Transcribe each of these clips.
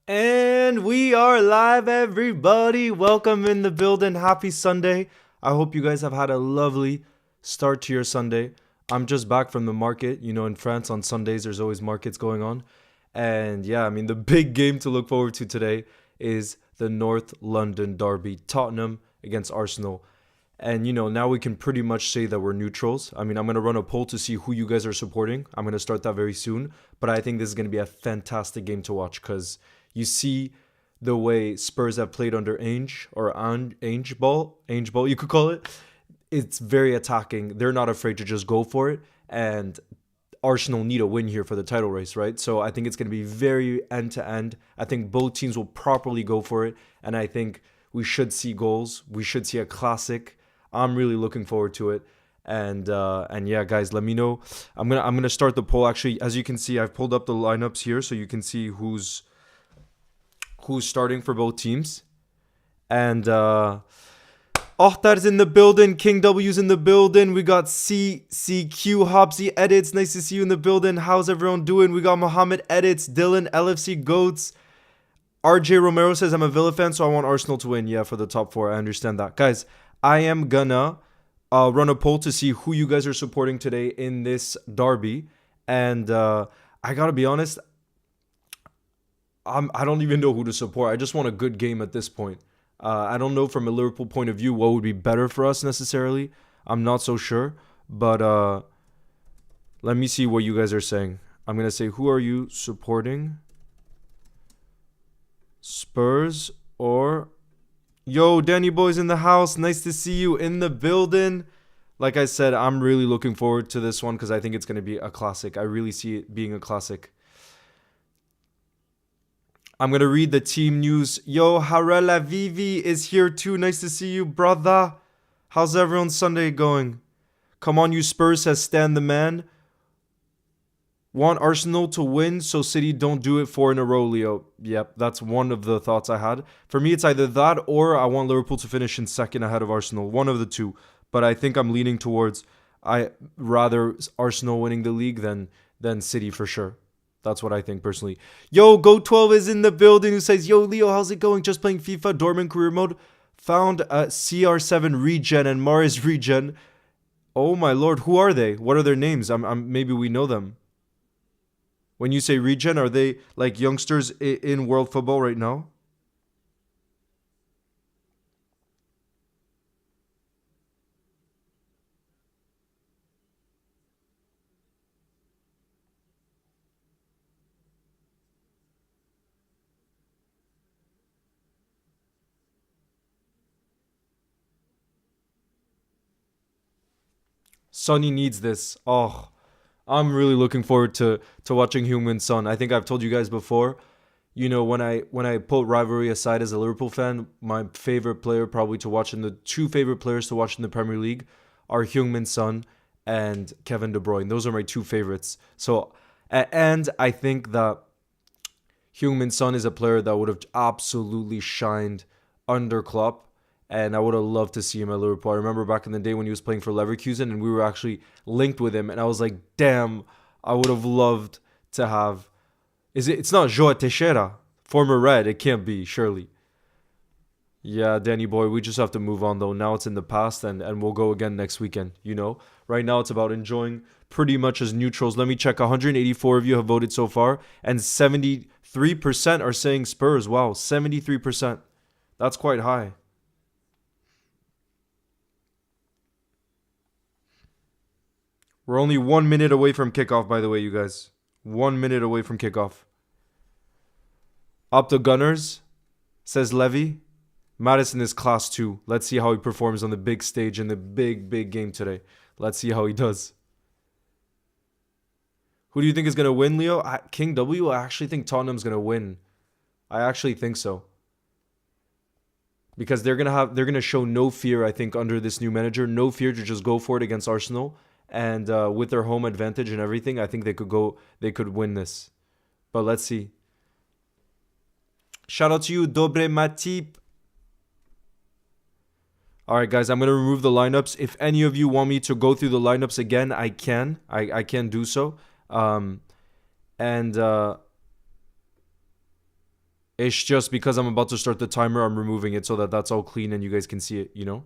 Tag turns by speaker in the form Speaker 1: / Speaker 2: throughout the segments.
Speaker 1: And we are live, everybody. Welcome in the building. Happy Sunday. I hope you guys have had a lovely start to your Sunday. I'm just back from the market. You know, in France on Sundays, there's always markets going on. And yeah, I mean, the big game to look forward to today is the North London derby, Tottenham against Arsenal. And you know, now we can pretty much say that we're neutrals. I mean, I'm going to run a poll to see who you guys are supporting. I'm going to start that very soon. But I think this is going to be a fantastic game to watch because you see the way Spurs have played under Ange or Ange ball, you could call it. It's very attacking. They're not afraid to just go for it. And Arsenal need a win here for the title race, right? So I think it's going to be very end to end. I think both teams will properly go for it. And I think we should see goals. We should see a classic. I'm really looking forward to it. And yeah, guys, let me know. I'm gonna start the poll. Actually, as you can see, I've pulled up the lineups here so you can see who's starting for both teams. And Ohtar's in the building. King W's in the building. We got CCQ Hopsy Edits. Nice to see you in the building. How's everyone doing? We got Mohammed Edits, Dylan, LFC Goats. RJ Romero says, I'm a Villa fan, so I want Arsenal to win. Yeah, for the top four. I understand that. Guys, I am gonna run a poll to see who you guys are supporting today in this derby. And I gotta be honest, I don't even know who to support. I just want a good game at this point. I don't know from a Liverpool point of view what would be better for us necessarily. I'm not so sure. But let me see what you guys are saying. I'm going to say, who are you supporting? Spurs or... Yo, Danny Boy's in the house. Nice to see you in the building. Like I said, I'm really looking forward to this one because I think it's going to be a classic. I really see it being a classic. I'm going to read the team news. Yo, Harela Vivi is here too. Nice to see you, brother. How's everyone's Sunday going? Come on, you Spurs, says Stan the man. Want Arsenal to win so City don't do it four in a row, Leo. Yep, that's one of the thoughts I had. For me, it's either that or I want Liverpool to finish in second ahead of Arsenal. One of the two. But I think I'm leaning towards I rather Arsenal winning the league than City for sure. That's what I think personally. Yo, Go12 is in the building who says, Yo, Leo, how's it going? Just playing FIFA, Dortmund career mode. Found a CR7 regen and Mars regen. Oh my lord, who are they? What are their names? Maybe we know them. When you say regen, are they like youngsters in world football right now? Sonny needs this. Oh, I'm really looking forward to watching Human Son. I think I've told you guys before. You know, when I put rivalry aside as a Liverpool fan, my favorite player probably to watch and the two favorite players to watch in the Premier League are Heung-min Son and Kevin De Bruyne. Those are my two favorites. So, and I think that Heung-min Son is a player that would have absolutely shined under Klopp, and I would have loved to see him at Liverpool. I remember back in the day when he was playing for Leverkusen, and we were actually linked with him, and I was like, damn, I would have loved to have. It's not Joao Teixeira, former Red. It can't be, surely. Yeah, Danny boy, we just have to move on though. Now it's in the past, and we'll go again next weekend. You know, right now it's about enjoying pretty much as neutrals. Let me check. 184 of you have voted so far, and 73% are saying Spurs. Wow, 73%. That's quite high. We're only 1 minute away from kickoff, by the way, you guys. 1 minute away from kickoff. Up the Gunners, says Levy. Madison is class 2. Let's see how he performs on the big stage in the big game today. Let's see how he does. Who do you think is going to win, Leo? King W, I actually think Tottenham's going to win. I actually think so. Because they're gonna show no fear, I think, under this new manager. No fear to just go for it against Arsenal. And with their home advantage and everything, I think they could win this. But let's see. Shout out to you, Dobre Matip. All right, guys, I'm going to remove the lineups. If any of you want me to go through the lineups again, I can. I can do so. And It's just because I'm about to start the timer, I'm removing it so that that's all clean and you guys can see it, you know?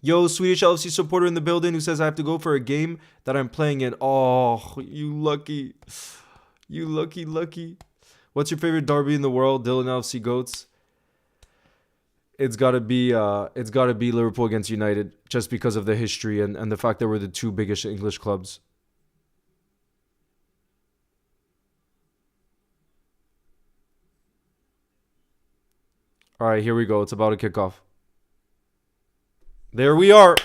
Speaker 1: Yo, Swedish LFC supporter in the building who says I have to go for a game that I'm playing in. Oh, you lucky. You lucky, lucky. What's your favorite derby in the world? Dylan LFC Goats. It's gotta be Liverpool against United just because of the history and the fact that we're the two biggest English clubs. Alright, here we go. It's about to kick off. There we are.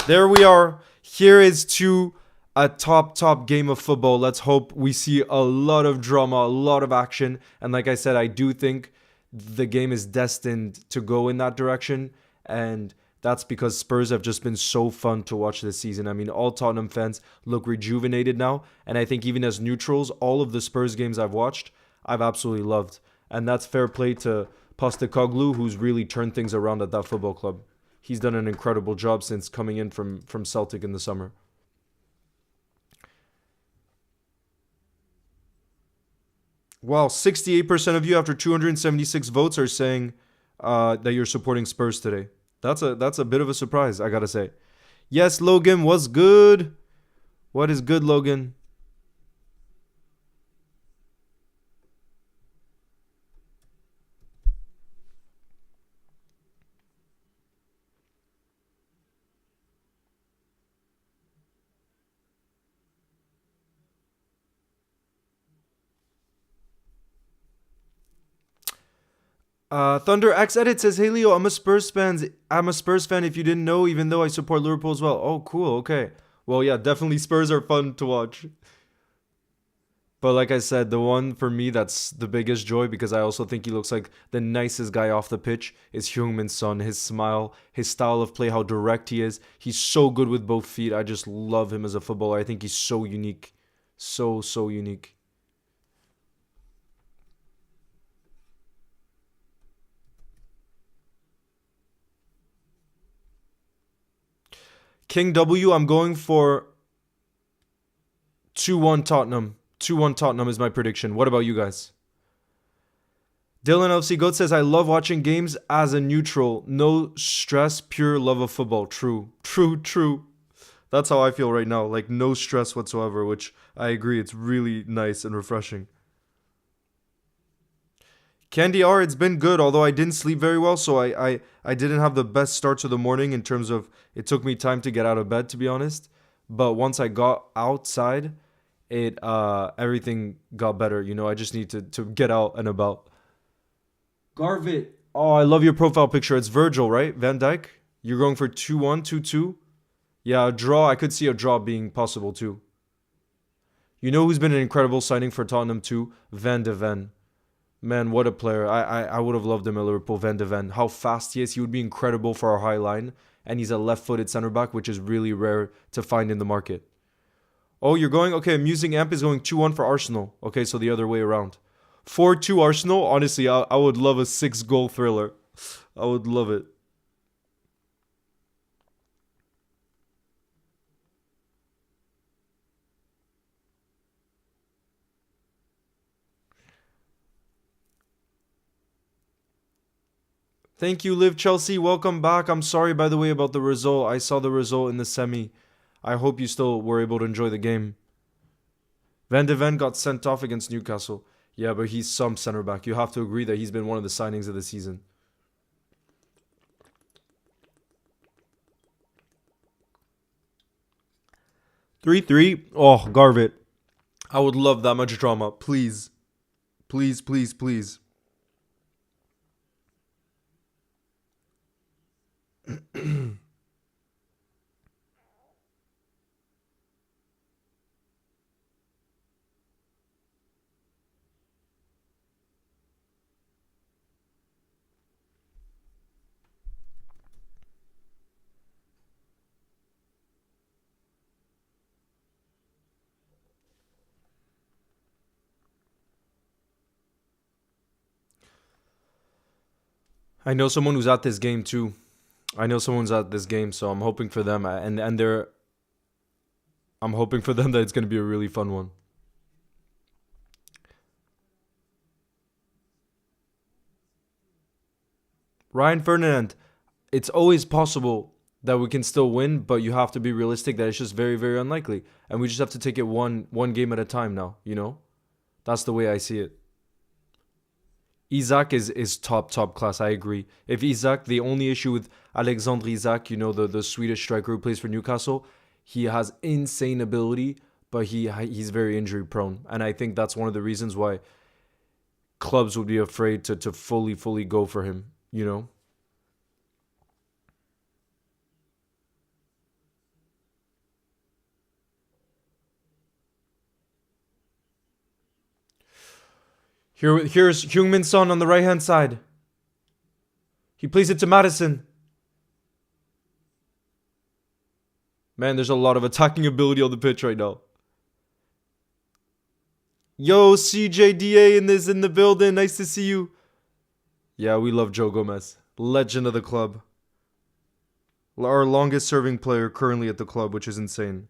Speaker 1: There we are. Here is to a top game of football. Let's hope we see a lot of drama, a lot of action. And like I said, I do think the game is destined to go in that direction. And that's because Spurs have just been so fun to watch this season. I mean, all Tottenham fans look rejuvenated now. And I think even as neutrals, all of the Spurs games I've watched, I've absolutely loved. And that's fair play to Postecoglou, who's really turned things around at that football club. He's done an incredible job since coming in from Celtic in the summer. Wow, 68% of you after 276 votes are saying that you're supporting Spurs today. That's a bit of a surprise, I gotta say. Yes, Logan, what's good? What is good, Logan? Thunder X Edit says, "Hey Leo, I'm a Spurs fan. I'm a Spurs fan. If you didn't know, even though I support Liverpool as well." Oh, cool. Okay. Well, yeah, definitely Spurs are fun to watch. But like I said, the one for me that's the biggest joy because I also think he looks like the nicest guy off the pitch is Heung-Min Son. His smile, his style of play, how direct he is. He's so good with both feet. I just love him as a footballer. I think he's so unique. So unique. King W, I'm going for 2-1 Tottenham. 2-1 Tottenham is my prediction. What about you guys? Dylan LFC Goat says, I love watching games as a neutral. No stress, pure love of football. True. That's how I feel right now. Like, no stress whatsoever, which I agree. It's really nice and refreshing. Candy R, it's been good, although I didn't sleep very well, so I didn't have the best start to the morning in terms of it took me time to get out of bed, to be honest. But once I got outside, it everything got better. You know, I just need to get out and about. Garvit. Oh, I love your profile picture. It's Virgil, right? Van Dyke. You're going for 2-1, 2-2. Yeah, a draw. I could see a draw being possible too. You know who's been an incredible signing for Tottenham too? Van de Ven. Man, what a player. I would have loved him at Liverpool, Van de Ven. How fast he is. He would be incredible for our high line. And he's a left-footed center back, which is really rare to find in the market. Oh, you're going? Okay, Amusing Amp is going 2-1 for Arsenal. Okay, so the other way around. 4-2 Arsenal. Honestly, I would love a 6-goal thriller. I would love it. Thank you, Live Chelsea. Welcome back. I'm sorry, by the way, about the result. I saw the result in the semi. I hope you still were able to enjoy the game. Van de Ven got sent off against Newcastle. Yeah, but he's some center back. You have to agree that he's been one of the signings of the season. 3-3. Oh, Garvit. I would love that much drama. Please. Please. I know someone who's at this game too. I know someone's at this game, so I'm hoping for them, and they're. I'm hoping for them that it's gonna be a really fun one. Ryan Ferdinand, it's always possible that we can still win, but you have to be realistic that it's just very, very unlikely. And we just have to take it one game at a time now, you know? That's the way I see it. Isaac is top class. I agree. If Isaac, the only issue with Alexandre Isaac, the Swedish striker who plays for Newcastle, he has insane ability, but he's very injury prone, and I think that's one of the reasons why clubs would be afraid to fully go for him. You know. Here's Heung-min Son on the right hand side. He plays it to Madison. Man, there's a lot of attacking ability on the pitch right now. Yo, CJDA in the building. Nice to see you. Yeah, we love Joe Gomez. Legend of the club. Our longest serving player currently at the club, which is insane.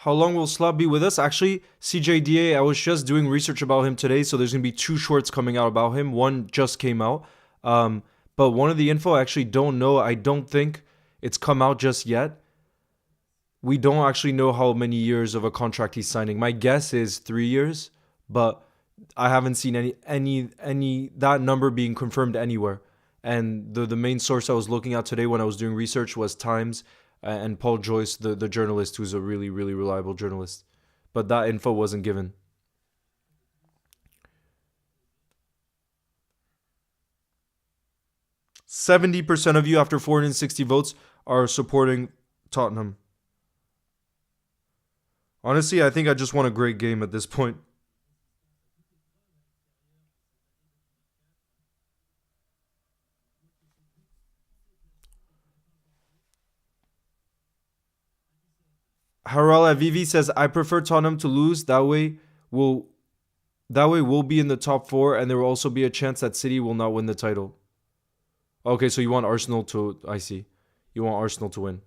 Speaker 1: How long will Slav be with us? Actually, CJDA, I was just doing research about him today, so there's going to be two shorts coming out about him. One just came out. But one of the info I actually don't know. I don't think it's come out just yet. We don't actually know how many years of a contract he's signing. My guess is 3 years, but I haven't seen any that number being confirmed anywhere. And the main source I was looking at today when I was doing research was Times and Paul Joyce, the journalist, who's a really, really reliable journalist. But that info wasn't given. 70% of you, after 460 votes, are supporting Tottenham. Honestly, I think I just want a great game at this point. Harala Vivi says, I prefer Tottenham to lose. We'll we'll be in the top four, and there will also be a chance that City will not win the title. Okay, so you want Arsenal to... I see. You want Arsenal to win.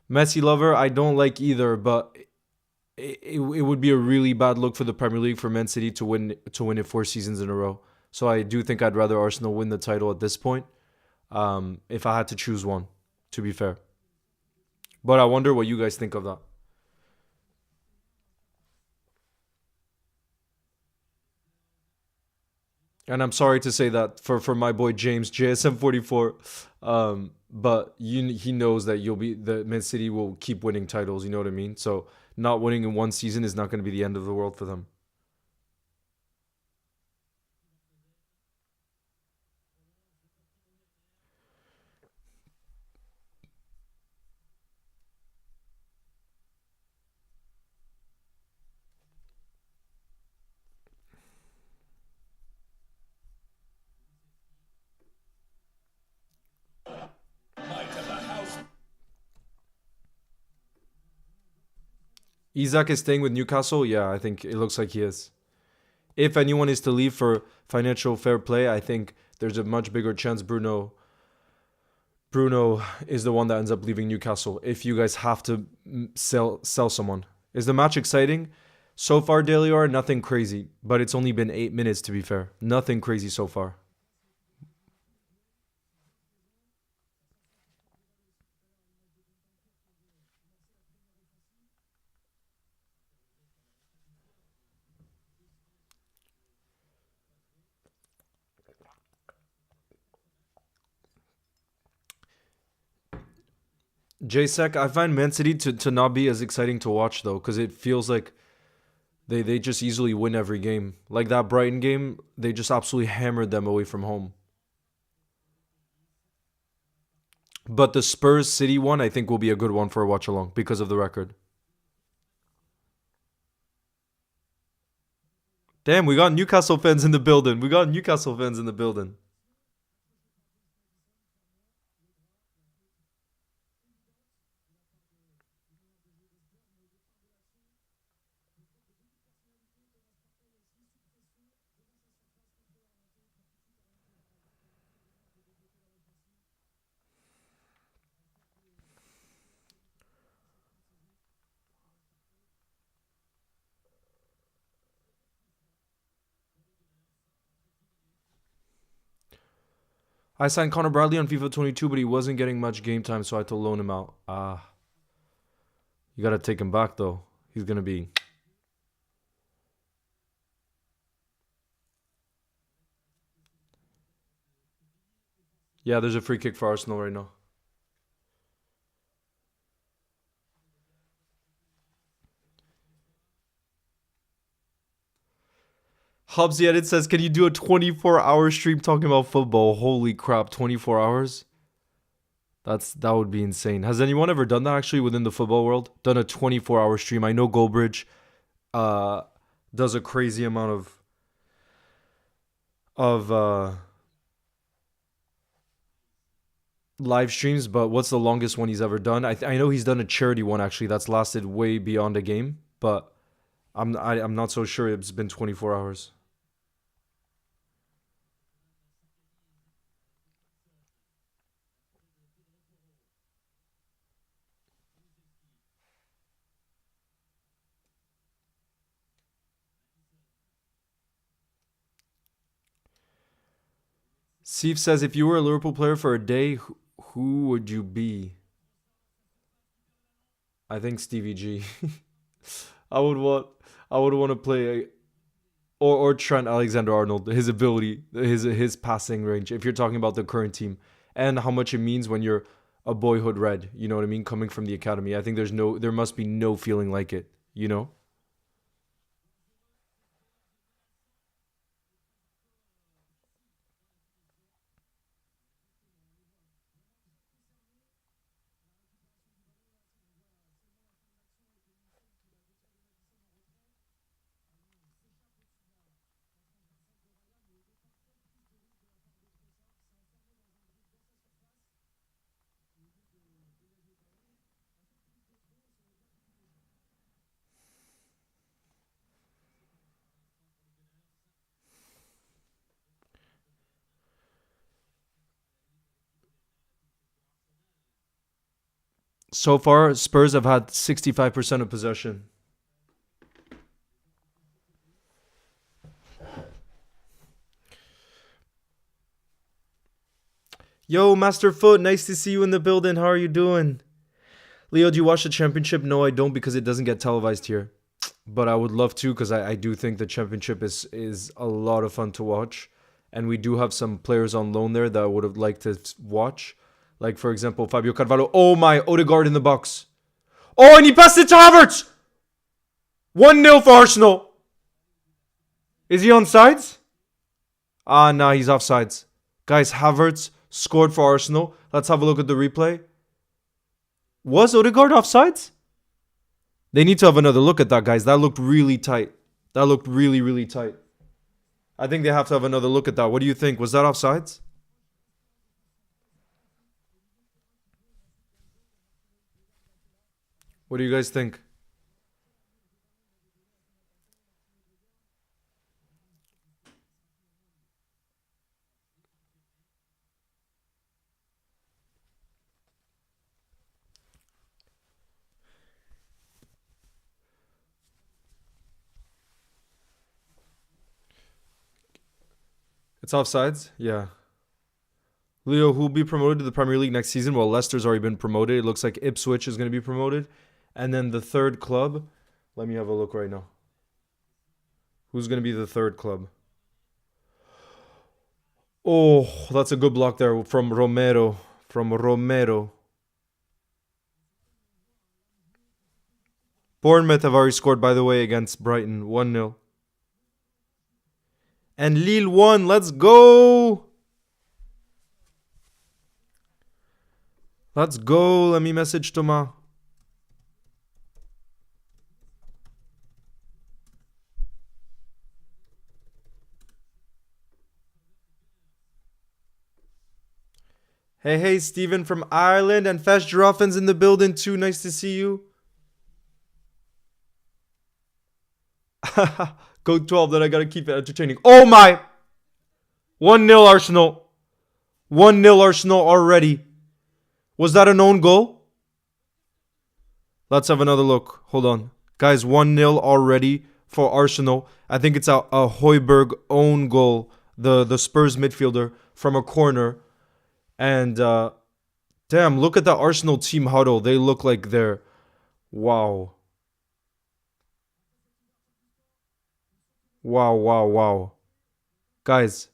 Speaker 1: Messi lover, I don't like either, but it would be a really bad look for the Premier League for Man City to win it 4 seasons in a row. So I do think I'd rather Arsenal win the title at this point, if I had to choose one, to be fair. But I wonder what you guys think of that. And I'm sorry to say that for my boy James JSM44, but he knows that the Man City will keep winning titles. You know what I mean? So not winning in 1 season is not going to be the end of the world for them. Isaac is staying with Newcastle. Yeah, I think it looks like he is. If anyone is to leave for financial fair play, I think there's a much bigger chance Bruno is the one that ends up leaving Newcastle. If you guys have to sell someone, is the match exciting? So far, Delior, nothing crazy, but it's only been 8 minutes to be fair. Nothing crazy so far. JSEC, I find Man City to not be as exciting to watch though, because it feels like they just easily win every game. Like that Brighton game, they just absolutely hammered them away from home. But the Spurs City one, I think, will be a good one for a watch along because of the record. Damn, we got Newcastle fans in the building. We got Newcastle fans in the building. I signed Connor Bradley on FIFA 22, but he wasn't getting much game time, so I had to loan him out. You gotta take him back though. He's gonna be. Yeah, there's a free kick for Arsenal right now. Hobbsy Edit says, can you do a 24-hour stream talking about football? Holy crap, 24 hours? That would be insane. Has anyone ever done that actually within the football world? Done a 24-hour stream? I know Goldbridge does a crazy amount of live streams, but what's the longest one he's ever done? I know he's done a charity one actually that's lasted way beyond a game, but I'm not so sure it's been 24 hours. Sif says, if you were a Liverpool player for a day, who would you be? I think Stevie G. I would want to play or Trent Alexander-Arnold. His ability, his passing range. If you're talking about the current team and how much it means when you're a boyhood red, you know what I mean, coming from the academy. I think there must be no feeling like it, you know? So far, Spurs have had 65% of possession. Yo, Master Foot, nice to see you in the building. How are you doing? Leo, do you watch the championship? No, I don't because it doesn't get televised here. But I would love to because I do think the championship is a lot of fun to watch. And we do have some players on loan there that I would have liked to watch. Like, for example, Fabio Carvalho. Oh my, Odegaard in the box. Oh, and he passed it to Havertz. 1-0 for Arsenal. Is he on sides? Nah, he's offsides. Guys, Havertz scored for Arsenal. Let's have a look at the replay. Was Odegaard offsides? They need to have another look at that, guys. That looked really tight. That looked really, really tight. I think they have to have another look at that. What do you think? Was that offsides? What do you guys think? It's offsides? Yeah. Leo, who will be promoted to the Premier League next season? Well, Leicester's already been promoted. It looks like Ipswich is going to be promoted. And then the third club, let me have a look right now. Who's going to be the third club? Oh, that's a good block there from Romero. Bournemouth have already scored, by the way, against Brighton. 1-0. And Lille won. Let's go. Let's go. Let me message Thomas. Hey, hey, Steven from Ireland and Fesh Giraffin's in the building too. Nice to see you. Go 12, then I gotta keep it entertaining. Oh my! 1-0 Arsenal. 1-0 Arsenal already. Was that an own goal? Let's have another look. Hold on. Guys, 1-0 already for Arsenal. I think it's a Højbjerg own goal. The Spurs midfielder from a corner. And damn, look at the Arsenal team huddle. They look like they're wow. Wow, wow, wow. Guys,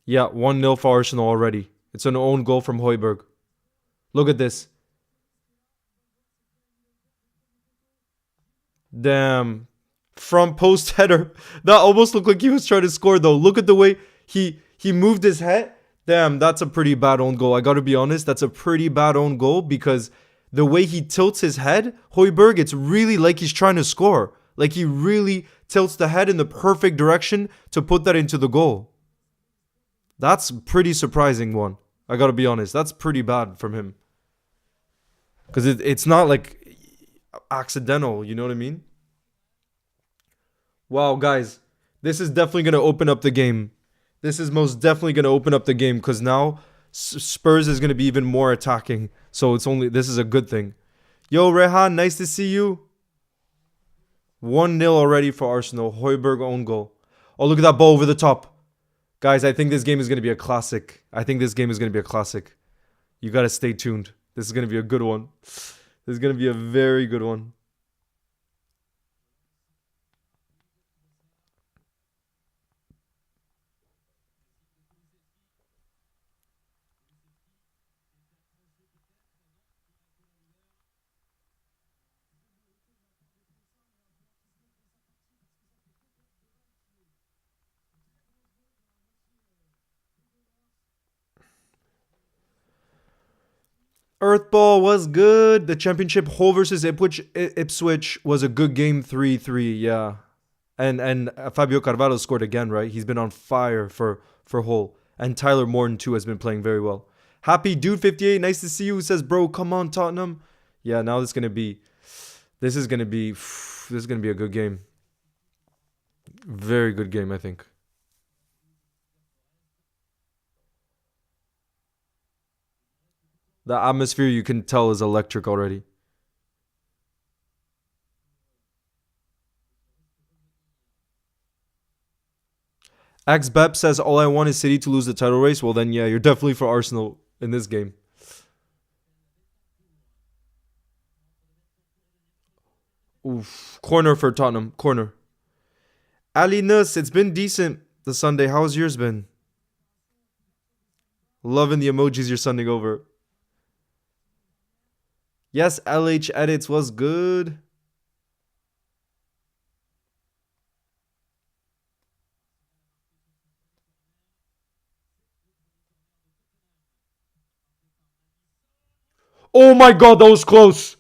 Speaker 1: yeah, 1-0 for Arsenal already. It's an own goal from Højbjerg. Look at this. Damn. Front post header. That almost looked like he was trying to score though. Look at the way he moved his head. Damn, that's a pretty bad own goal. I gotta be honest, that's a pretty bad own goal because the way he tilts his head, Højbjerg, it's really like he's trying to score. Like he really tilts the head in the perfect direction to put that into the goal. That's pretty surprising one. I gotta be honest. That's pretty bad from him. Because it's not like accidental, you know what I mean? Wow, guys. This is definitely going to open up the game. This is most definitely going to open up the game because now Spurs is going to be even more attacking. So this is a good thing. Yo, Rehan, nice to see you. 1-0 already for Arsenal. Højbjerg own goal. Oh, look at that ball over the top. Guys, I think this game is going to be a classic. You got to stay tuned. This is going to be a good one. This is going to be a very good one. Earthball was good. The championship Hull versus Ipswich was a good game 3-3, yeah. And Fabio Carvalho scored again, right? He's been on fire for Hull. And Tyler Morton too has been playing very well. Happy Dude 58, nice to see you. Who says, "Bro, come on Tottenham." Yeah, now this is going to be a good game. Very good game, I think. The atmosphere you can tell is electric already. XBep says, "All I want is City to lose the title race." Well, then, yeah, you're definitely for Arsenal in this game. Oof. Corner for Tottenham. Corner. Ali Nus, it's been decent the Sunday. How's yours been? Loving the emojis you're sending over. Yes, LH Edits was good. Oh my god, that was close.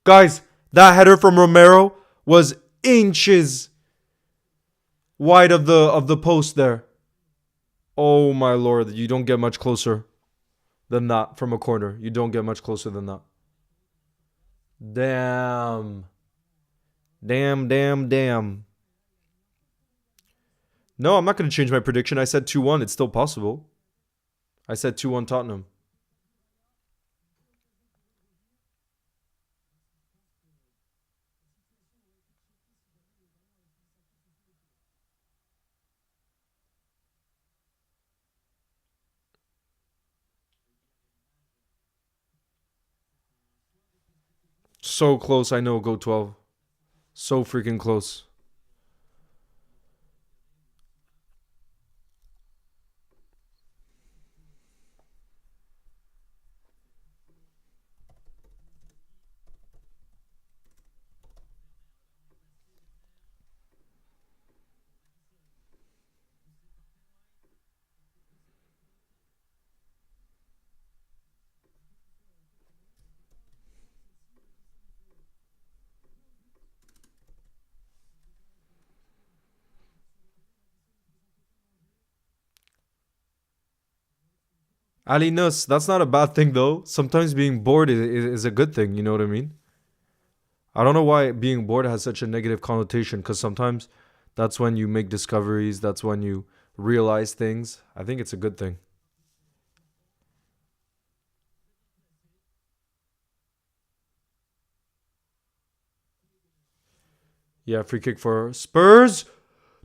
Speaker 1: Guys, that header from Romero was inches wide of the post there. Oh my lord, you don't get much closer than that from a corner. You don't get much closer than that. Damn. Damn, damn, damn. No, I'm not going to change my prediction. I said 2-1. It's still possible. I said 2-1 Tottenham. So close, I know. Go 12. So freaking close. Ali Nus, that's not a bad thing though. Sometimes being bored is a good thing, you know what I mean? I don't know why being bored has such a negative connotation because sometimes that's when you make discoveries, that's when you realize things. I think it's a good thing. Yeah, free kick for Spurs.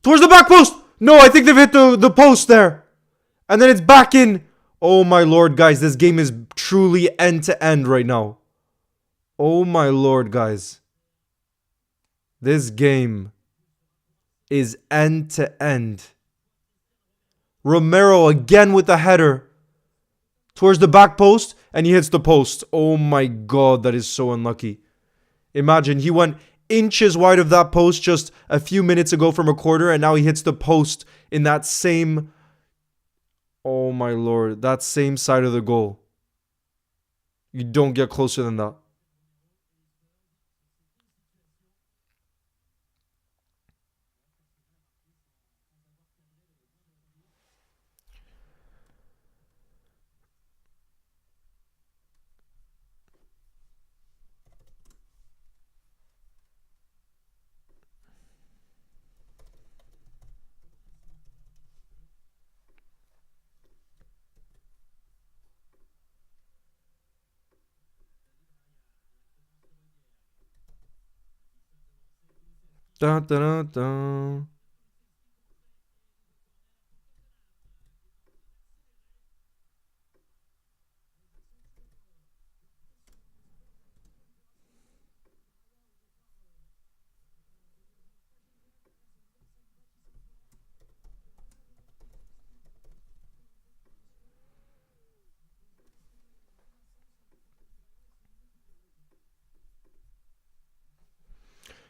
Speaker 1: Towards the back post! No, I think they've hit the post there. And then it's back in. Oh my lord, guys, this game is truly end to end right now. Oh my lord, guys. This game is end to end. Romero again with the header towards the back post and he hits the post. Oh my god, that is so unlucky. Imagine he went inches wide of that post just a few minutes ago from a corner and now he hits the post in that same, oh my lord, that same side of the goal. You don't get closer than that. Dun, dun, dun, dun.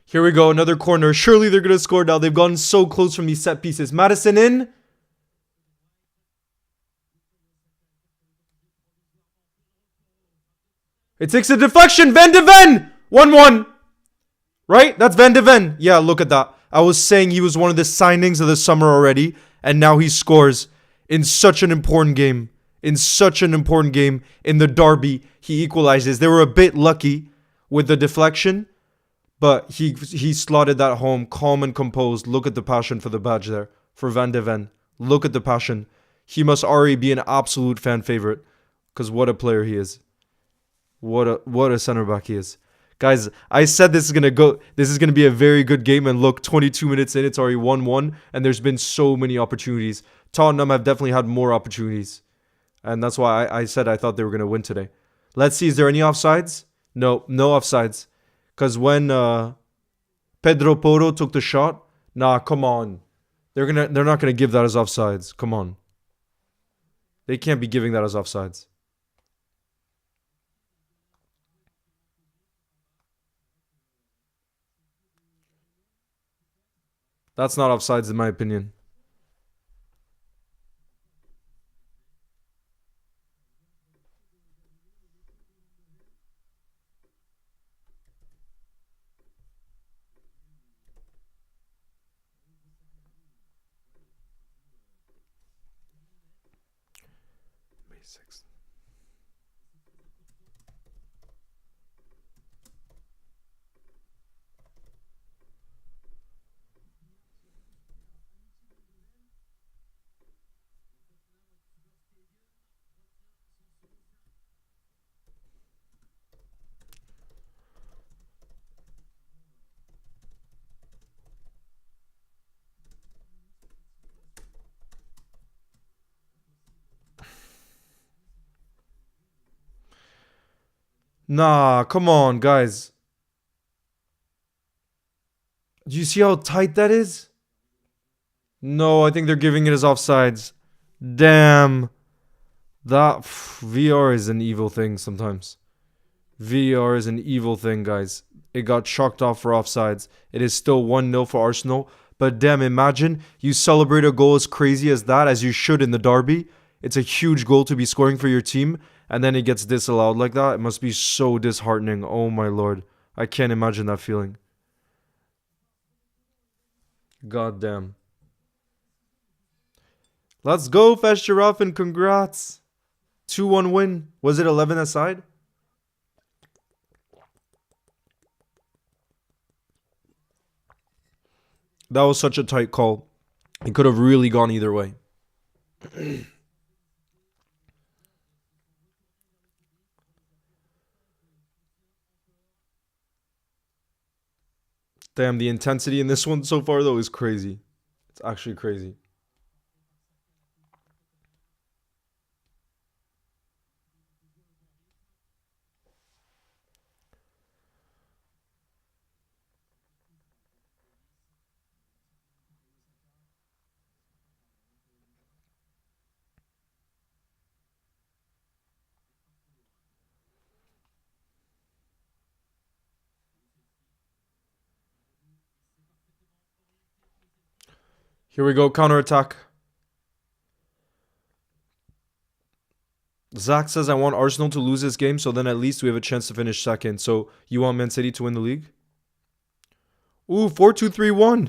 Speaker 1: Here we go, another corner. Surely they're going to score now. They've gotten so close from these set pieces. Madison in. It takes a deflection. Van de Ven. 1-1. Right? That's Van de Ven. Yeah, look at that. I was saying he was one of the signings of the summer already. And now he scores in such an important game. In such an important game. In the derby, he equalizes. They were a bit lucky with the deflection. But he slotted that home, calm and composed. Look at the passion for the badge there, for Van de Ven. Look at the passion. He must already be an absolute fan favorite, because what a player he is. What a center back he is. Guys, I said this is gonna be a very good game, and look, 22 minutes in, it's already 1-1, and there's been so many opportunities. Tottenham have definitely had more opportunities, and that's why I said I thought they were gonna win today. Let's see, is there any offsides? No offsides. Because when Pedro Porro took the shot, nah, come on. They're not gonna give that as offsides. Come on. They can't be giving that as offsides. That's not offsides in my opinion. May 6th. Nah, come on, guys. Do you see how tight that is? No, I think they're giving it as offsides. Damn. That VR is an evil thing sometimes. VR is an evil thing, guys. It got chalked off for offsides. It is still 1-0 for Arsenal. But damn, imagine you celebrate a goal as crazy as that, as you should in the derby. It's a huge goal to be scoring for your team. And then it gets disallowed like that. It must be so disheartening. Oh my lord. I can't imagine that feeling. God damn. Let's go, Fescherov, and congrats. 2-1 win. Was it 11 aside? That was such a tight call. It could have really gone either way. Damn, the intensity in this one so far, though, is crazy. It's actually crazy. Here we go, counterattack. Zach says, I want Arsenal to lose this game, so then at least we have a chance to finish second. So you want Man City to win the league? Ooh, 4-2-3-1.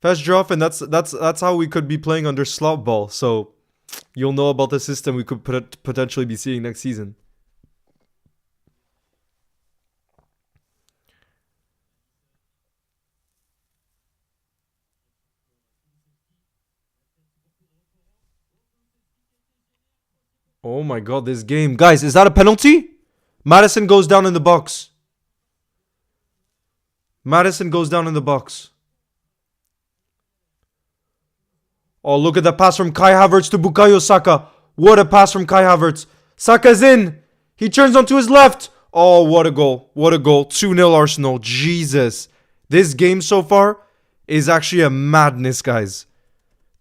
Speaker 1: Fast drop, and that's how we could be playing under slot ball. So you'll know about the system we could potentially be seeing next season. Oh my god, this game. Guys, is that a penalty? Madison goes down in the box. Madison goes down in the box. Oh, look at the pass from Kai Havertz to Bukayo Saka. What a pass from Kai Havertz. Saka's in. He turns onto his left. Oh, what a goal. What a goal. 2-0 Arsenal. Jesus. This game so far is actually a madness, guys.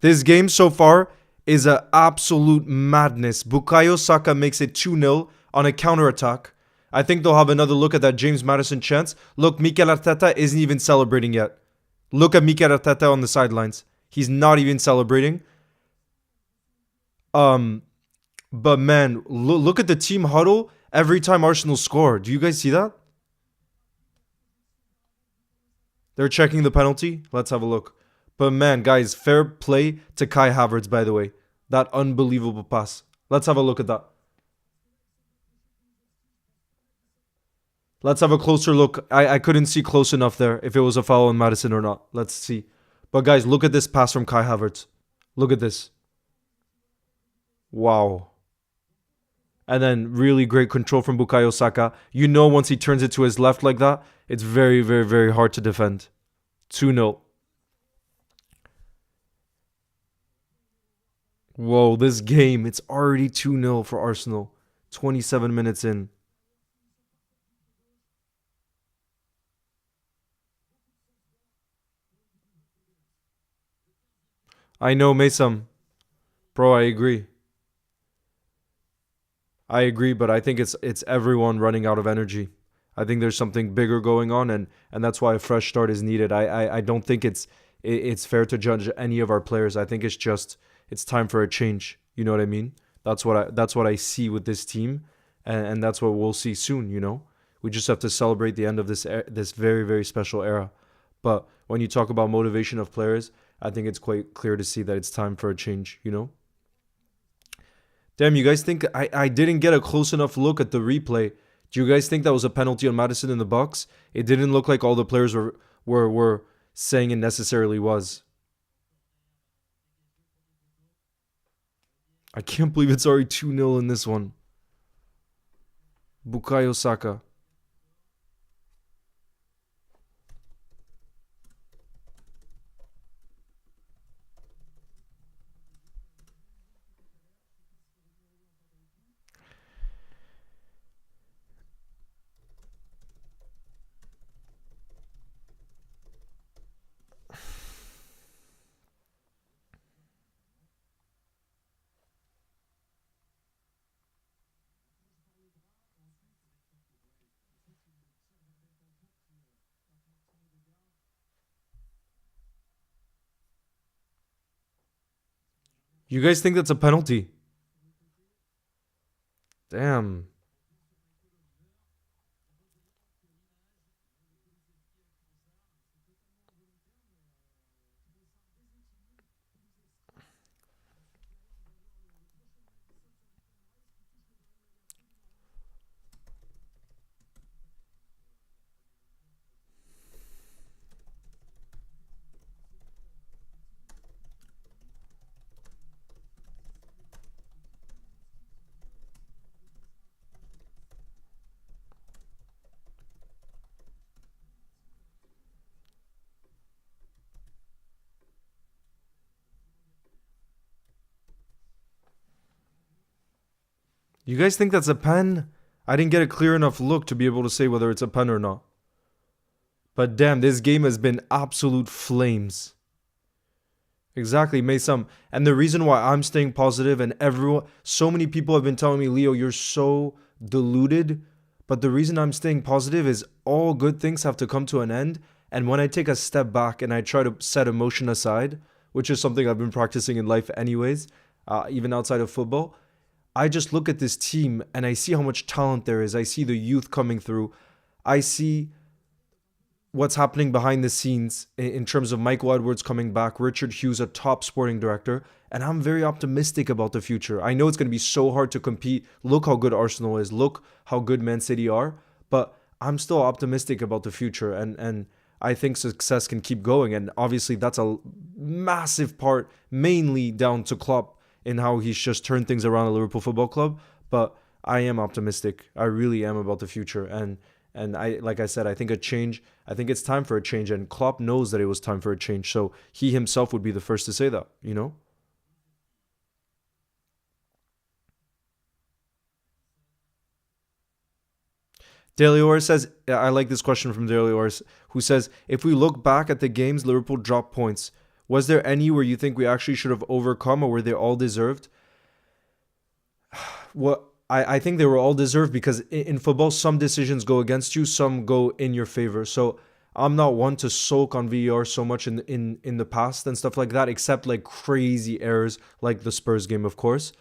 Speaker 1: This game so far is an absolute madness. Bukayo Saka makes it 2-0 on a counter-attack. I think they'll have another look at that James Maddison chance. Look, Mikel Arteta isn't even celebrating yet. Look at Mikel Arteta on the sidelines. He's not even celebrating. But man, look at the team huddle every time Arsenal score. Do you guys see that? They're checking the penalty. Let's have a look. But man, guys, fair play to Kai Havertz, by the way. That unbelievable pass. Let's have a look at that. Let's have a closer look. I couldn't see close enough there if it was a foul on Madison or not. Let's see. But guys, look at this pass from Kai Havertz. Look at this. Wow. And then really great control from Bukayo Saka. You know once he turns it to his left like that, it's very, very, very hard to defend. 2-0. Whoa, this game, it's already 2-0 for Arsenal. 27 minutes in. I know, Mason. Bro, I agree. I agree, but I think it's everyone running out of energy. I think there's something bigger going on, and that's why a fresh start is needed. I don't think it's fair to judge any of our players. I think it's time for a change. You know what I mean? That's what I see with this team, and that's what we'll see soon. You know, we just have to celebrate the end of this very, very special era. But when you talk about motivation of players, I think it's quite clear to see that it's time for a change. You know. Damn, you guys think I didn't get a close enough look at the replay? Do you guys think that was a penalty on Madison in the box? It didn't look like all the players were saying it necessarily was. I can't believe it's already 2-0 in this one. Bukayo Saka. You guys think that's a penalty? Damn. You guys think that's a pen? I didn't get a clear enough look to be able to say whether it's a pen or not. But damn, this game has been absolute flames. Exactly, Mason. And the reason why I'm staying positive and everyone, so many people have been telling me, Leo, you're so deluded. But the reason I'm staying positive is all good things have to come to an end. And when I take a step back and I try to set emotion aside, which is something I've been practicing in life anyways, even outside of football, I just look at this team and I see how much talent there is. I see the youth coming through. I see what's happening behind the scenes in terms of Michael Edwards coming back, Richard Hughes, a top sporting director, and I'm very optimistic about the future. I know it's going to be so hard to compete. Look how good Arsenal is. Look how good Man City are. But I'm still optimistic about the future, and I think success can keep going. And obviously, that's a massive part, mainly down to Klopp in how he's just turned things around at Liverpool Football Club. But I am optimistic. I really am about the future, and I, like I said, I think a change. I think it's time for a change, and Klopp knows that it was time for a change. So he himself would be the first to say that. You know. Daily Ors says, I like this question from Daily Ors, who says, if we look back at the games Liverpool dropped points, was there any where you think we actually should have overcome, or were they all deserved? What I think they were all deserved because in football, some decisions go against you, some go in your favor. So I'm not one to soak on VAR so much in the past and stuff like that, except like crazy errors like the Spurs game, of course.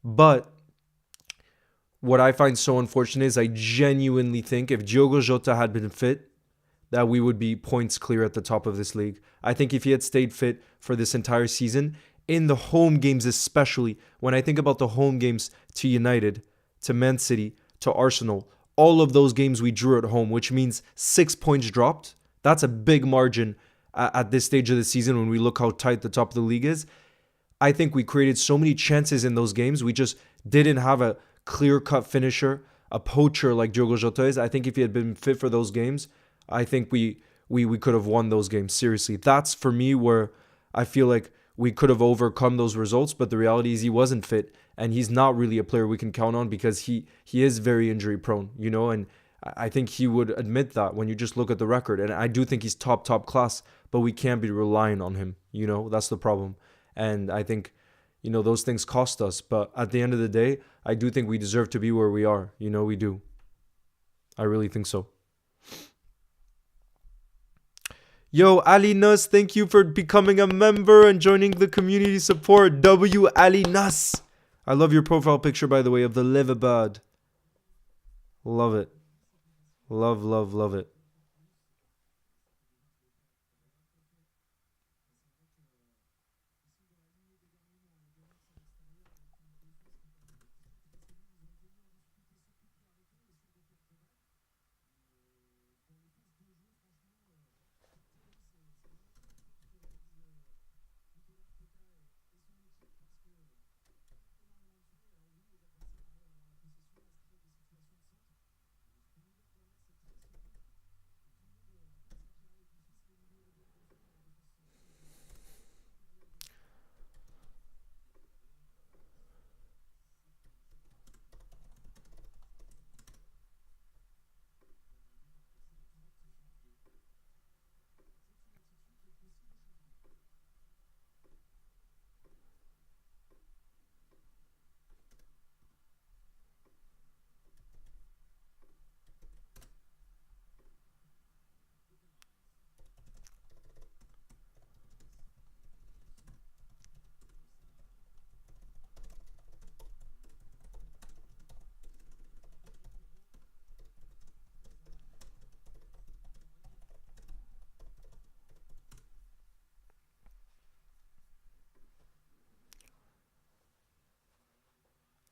Speaker 1: But what I find so unfortunate is I genuinely think if Diogo Jota had been fit, that we would be points clear at the top of this league. I think if he had stayed fit for this entire season, in the home games especially, when I think about the home games to United, to Man City, to Arsenal, all of those games we drew at home, which means 6 points dropped. That's a big margin at this stage of the season when we look how tight the top of the league is. I think we created so many chances in those games. We just didn't have a clear-cut finisher, a poacher like Diogo Jota is. I think if he had been fit for those games, I think we could have won those games. Seriously, that's for me where I feel like we could have overcome those results. But the reality is he wasn't fit, and he's not really a player we can count on because he is very injury prone, you know. And I think he would admit that when you just look at the record. And I do think he's top class, but we can't be relying on him. You know, that's the problem. And I think, you know, those things cost us. But at the end of the day, I do think we deserve to be where we are. You know, we do. I really think so. Yo, Ali Nus, thank you for becoming a member and joining the community support. W Ali Nus. I love your profile picture, by the way, of the Liverbird. Love it. Love it.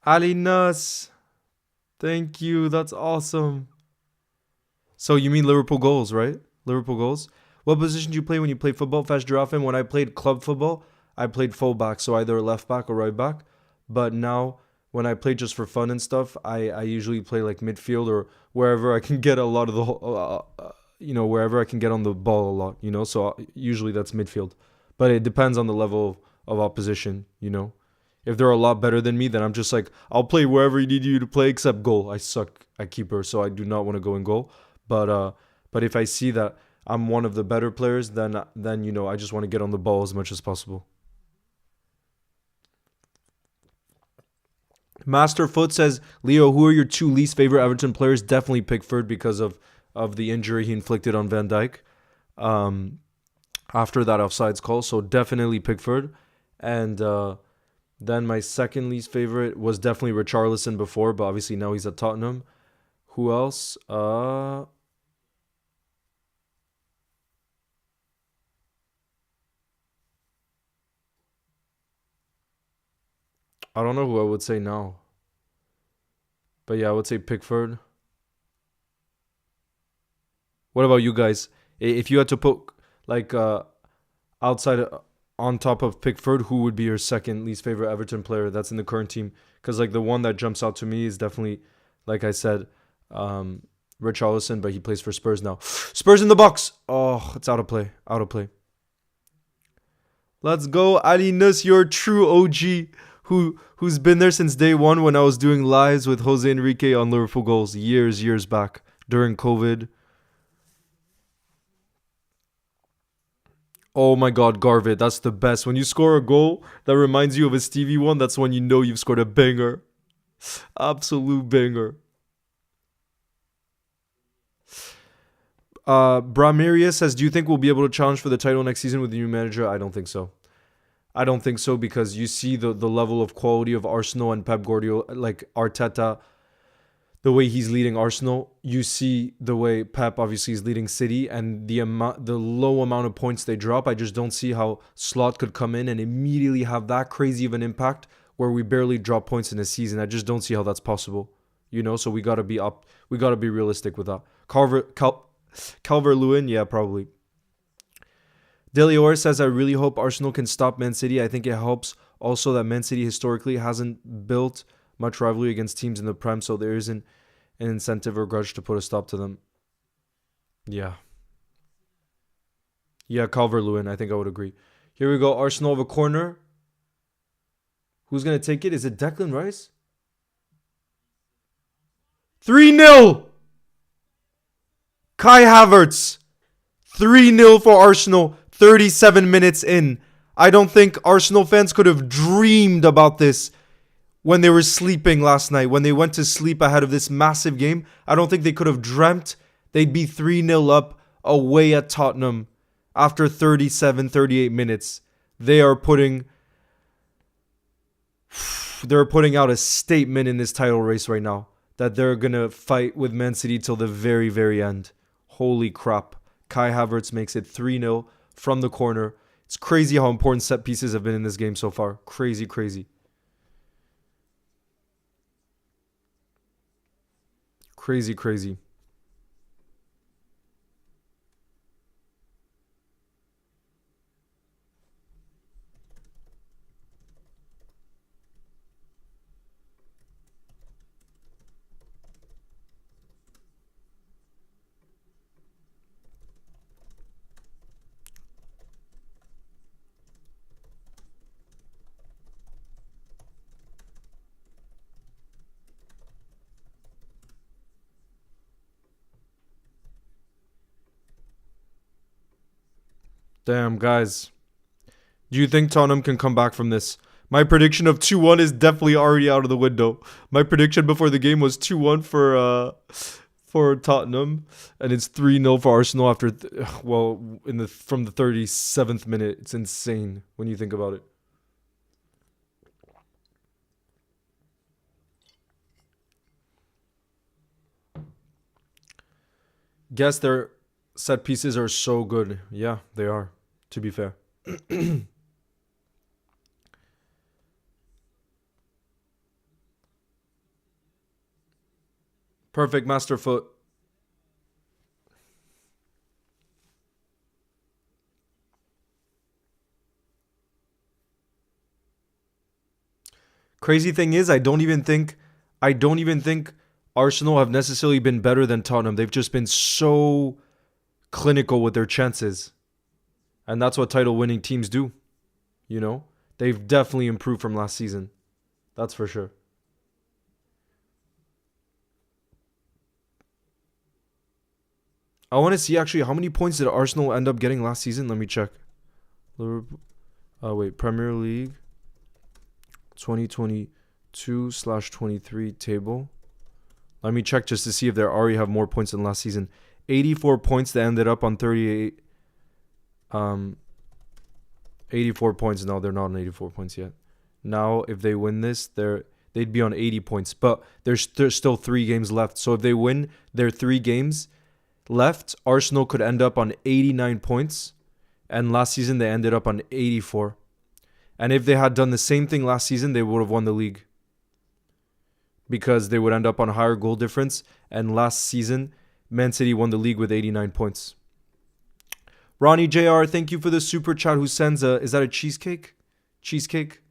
Speaker 1: Ali Nus, thank you. That's awesome. So you mean Liverpool goals, right? Liverpool goals. What position do you play when you play football? Fast giraffe. When I played club football, I played fullback, so either left back or right back. But now, when I play just for fun and stuff, I usually play like midfield or wherever I can get a lot of the, wherever I can get on the ball a lot, you know. So usually that's midfield, but it depends on the level of opposition, you know. If they're a lot better than me, then I'm just like, I'll play wherever you need you to play except goal. I suck at keeper, so I do not want to go in goal. But if I see that I'm one of the better players, then I just want to get on the ball as much as possible. Masterfoot says, Leo, who are your two least favorite Everton players? Definitely Pickford because of the injury he inflicted on Van Dijk after that offsides call. So definitely Pickford. And then my second least favorite was definitely Richarlison before, but obviously now he's at Tottenham. Who else? I don't know who I would say now. But yeah, I would say Pickford. What about you guys? If you had to put like outside on top of Pickford, who would be your second least favorite Everton player that's in the current team? Because like the one that jumps out to me is definitely, like I said, Richarlison, but he plays for Spurs now. Spurs in the box. Oh, it's out of play. Out of play. Let's go, Ali Nus, your true OG, who's been there since day one when I was doing lives with Jose Enrique on Liverpool goals years back during COVID. Oh my God, Garvit, that's the best. When you score a goal that reminds you of a Stevie one, that's when you know you've scored a banger. Absolute banger. Bramiria says, do you think we'll be able to challenge for the title next season with the new manager? I don't think so. I don't think so because you see the level of quality of Arsenal and Pep Guardiola, like Arteta, the way he's leading Arsenal. You see the way Pep obviously is leading City and the low amount of points they drop. I just don't see how Slot could come in and immediately have that crazy of an impact where we barely drop points in a season. I just don't see how that's possible. So we gotta be up. We gotta be realistic with that. Calvert-Lewin, yeah, probably. Delior says, I really hope Arsenal can stop Man City. I think it helps also that Man City historically hasn't built much rivalry against teams in the Prem, so there isn't an incentive or grudge to put a stop to them. Yeah. Yeah, Calvert-Lewin, I think I would agree. Here we go, Arsenal of a corner. Who's going to take it? Is it Declan Rice? 3-0! Kai Havertz. 3-0 for Arsenal, 37 minutes in. I don't think Arsenal fans could have dreamed about this when they were sleeping last night. When they went to sleep ahead of this massive game, I don't think they could have dreamt they'd be 3-0 up away at Tottenham after 37, 38 minutes. They're putting out a statement in this title race right now that they're going to fight with Man City till the very, very end. Holy crap. Kai Havertz makes it 3-0 from the corner. It's crazy how important set pieces have been in this game so far. Crazy. Crazy. Damn, guys. Do you think Tottenham can come back from this? My prediction of 2-1 is definitely already out of the window. My prediction before the game was 2-1 for Tottenham, and it's 3-0 for Arsenal after from the 37th minute. It's insane when you think about it. Guess their set pieces are so good. Yeah, they are, to be fair. Perfect, Masterfoot. Crazy thing is, I don't even think Arsenal have necessarily been better than Tottenham. They've just been so clinical with their chances. And that's what title winning teams do, you know? They've definitely improved from last season. That's for sure. I want to see actually how many points did Arsenal end up getting last season. Let me check. Liverpool. Oh wait, Premier League 2022/23 table. Let me check just to see if they already have more points than last season. 84 points that ended up on 38. 84 points. No, they're not on 84 points yet. Now, if they win this, they'd be on 80 points. But there's still 3 games left. So if they win their 3 games left, Arsenal could end up on 89 points. And last season, they ended up on 84. And if they had done the same thing last season, they would have won the league. Because they would end up on a higher goal difference. And last season, Man City won the league with 89 points. Ronnie JR, thank you for the super chat. Who sends is that a cheesecake? Cheesecake?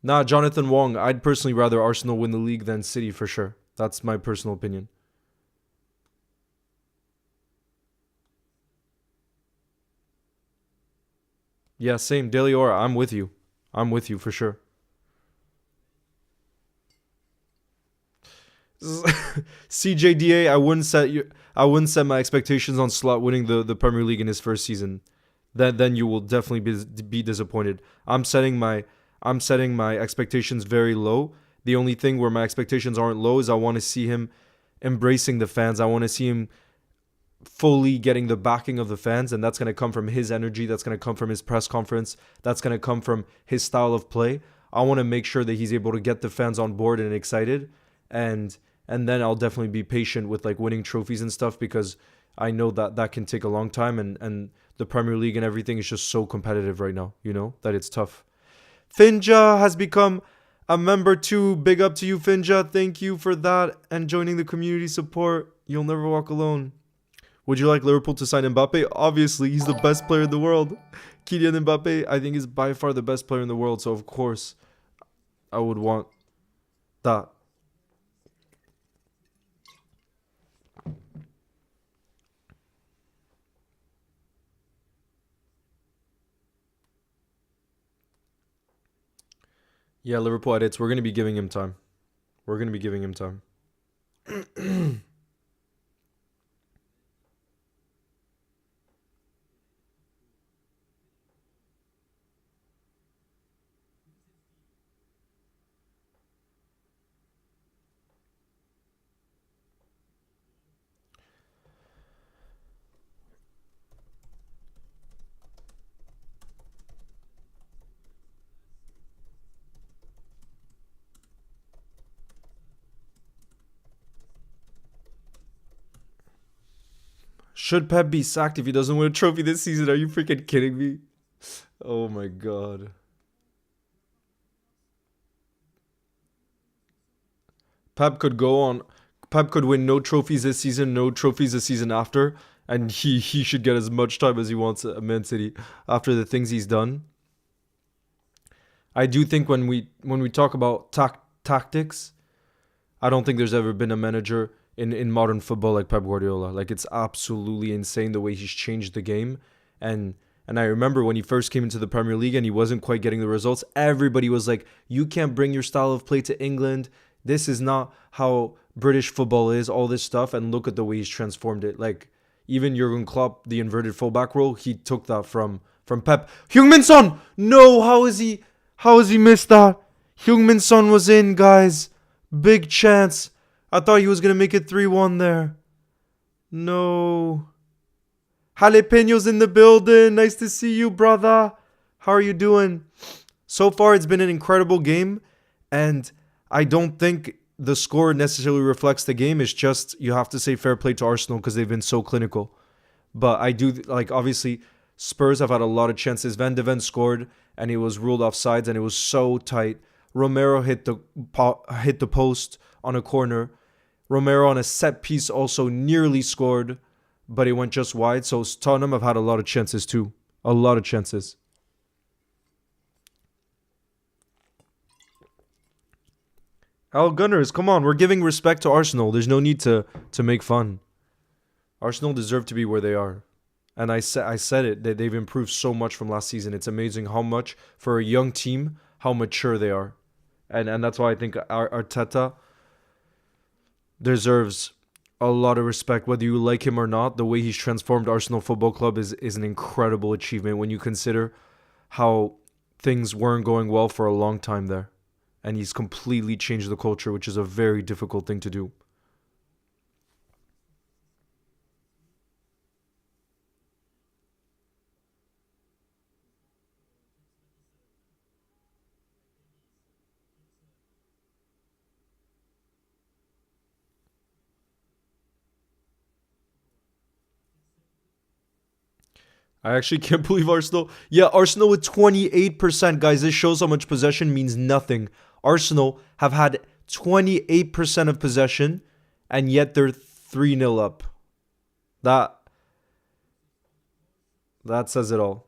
Speaker 1: Nah, Jonathan Wong. I'd personally rather Arsenal win the league than City for sure. That's my personal opinion. Yeah, same. Daily Aura, I'm with you. I'm with you for sure. CJDA, I wouldn't set my expectations on Slot winning the Premier League in his first season. Then you will definitely be disappointed. I'm setting my expectations very low. The only thing where my expectations aren't low is I want to see him embracing the fans. I want to see him fully getting the backing of the fans, and that's going to come from his energy. That's going to come from his press conference. That's going to come from his style of play. I want to make sure that he's able to get the fans on board and excited, and then I'll definitely be patient with like winning trophies and stuff, because I know that can take a long time, and the Premier League and everything is just so competitive right now, that it's tough. Finja has become a member too. Big up to you, Finja. Thank you for that and joining the community support. You'll never walk alone. Would you like Liverpool to sign Mbappe? Obviously, he's the best player in the world. Kylian Mbappe, I think, is by far the best player in the world. So, of course, I would want that. Yeah, Liverpool edits. We're going to be giving him time. We're going to be giving him time. Should Pep be sacked if he doesn't win a trophy this season? Are you freaking kidding me? Oh my god. Pep could win no trophies this season, no trophies the season after, and he should get as much time as he wants at Man City after the things he's done. I do think when we talk about tactics, I don't think there's ever been a manager in modern football like Pep Guardiola. Like, it's absolutely insane the way he's changed the game. And I remember when he first came into the Premier League and he wasn't quite getting the results, everybody was like, you can't bring your style of play to England. This is not how British football is, all this stuff. And look at the way he's transformed it. Like, even Jurgen Klopp, the inverted fullback role, he took that from Pep. Heung-min Son! No, how has he missed that? Heung-min Son was in, guys. Big chance. I thought he was going to make it 3-1 there. No. Jalapenos in the building. Nice to see you, brother. How are you doing? So far, it's been an incredible game. And I don't think the score necessarily reflects the game. It's just you have to say fair play to Arsenal because they've been so clinical. But I do, like, obviously, Spurs have had a lot of chances. Van de Ven scored, and it was ruled offsides, and it was so tight. Romero hit the post on a corner. Romero on a set piece also nearly scored, but it went just wide. So Tottenham have had a lot of chances too. A lot of chances. Al Gunners, come on. We're giving respect to Arsenal. There's no need to make fun. Arsenal deserve to be where they are. And I said it, that they've improved so much from last season. It's amazing how much, for a young team, how mature they are. And that's why I think Arteta deserves a lot of respect, whether you like him or not. The way he's transformed Arsenal Football Club is an incredible achievement when you consider how things weren't going well for a long time there. And he's completely changed the culture, which is a very difficult thing to do. I actually can't believe Arsenal. Yeah, Arsenal with 28%. Guys, this shows how much possession means nothing. Arsenal have had 28% of possession, and yet they're 3-0 up. That that says it all.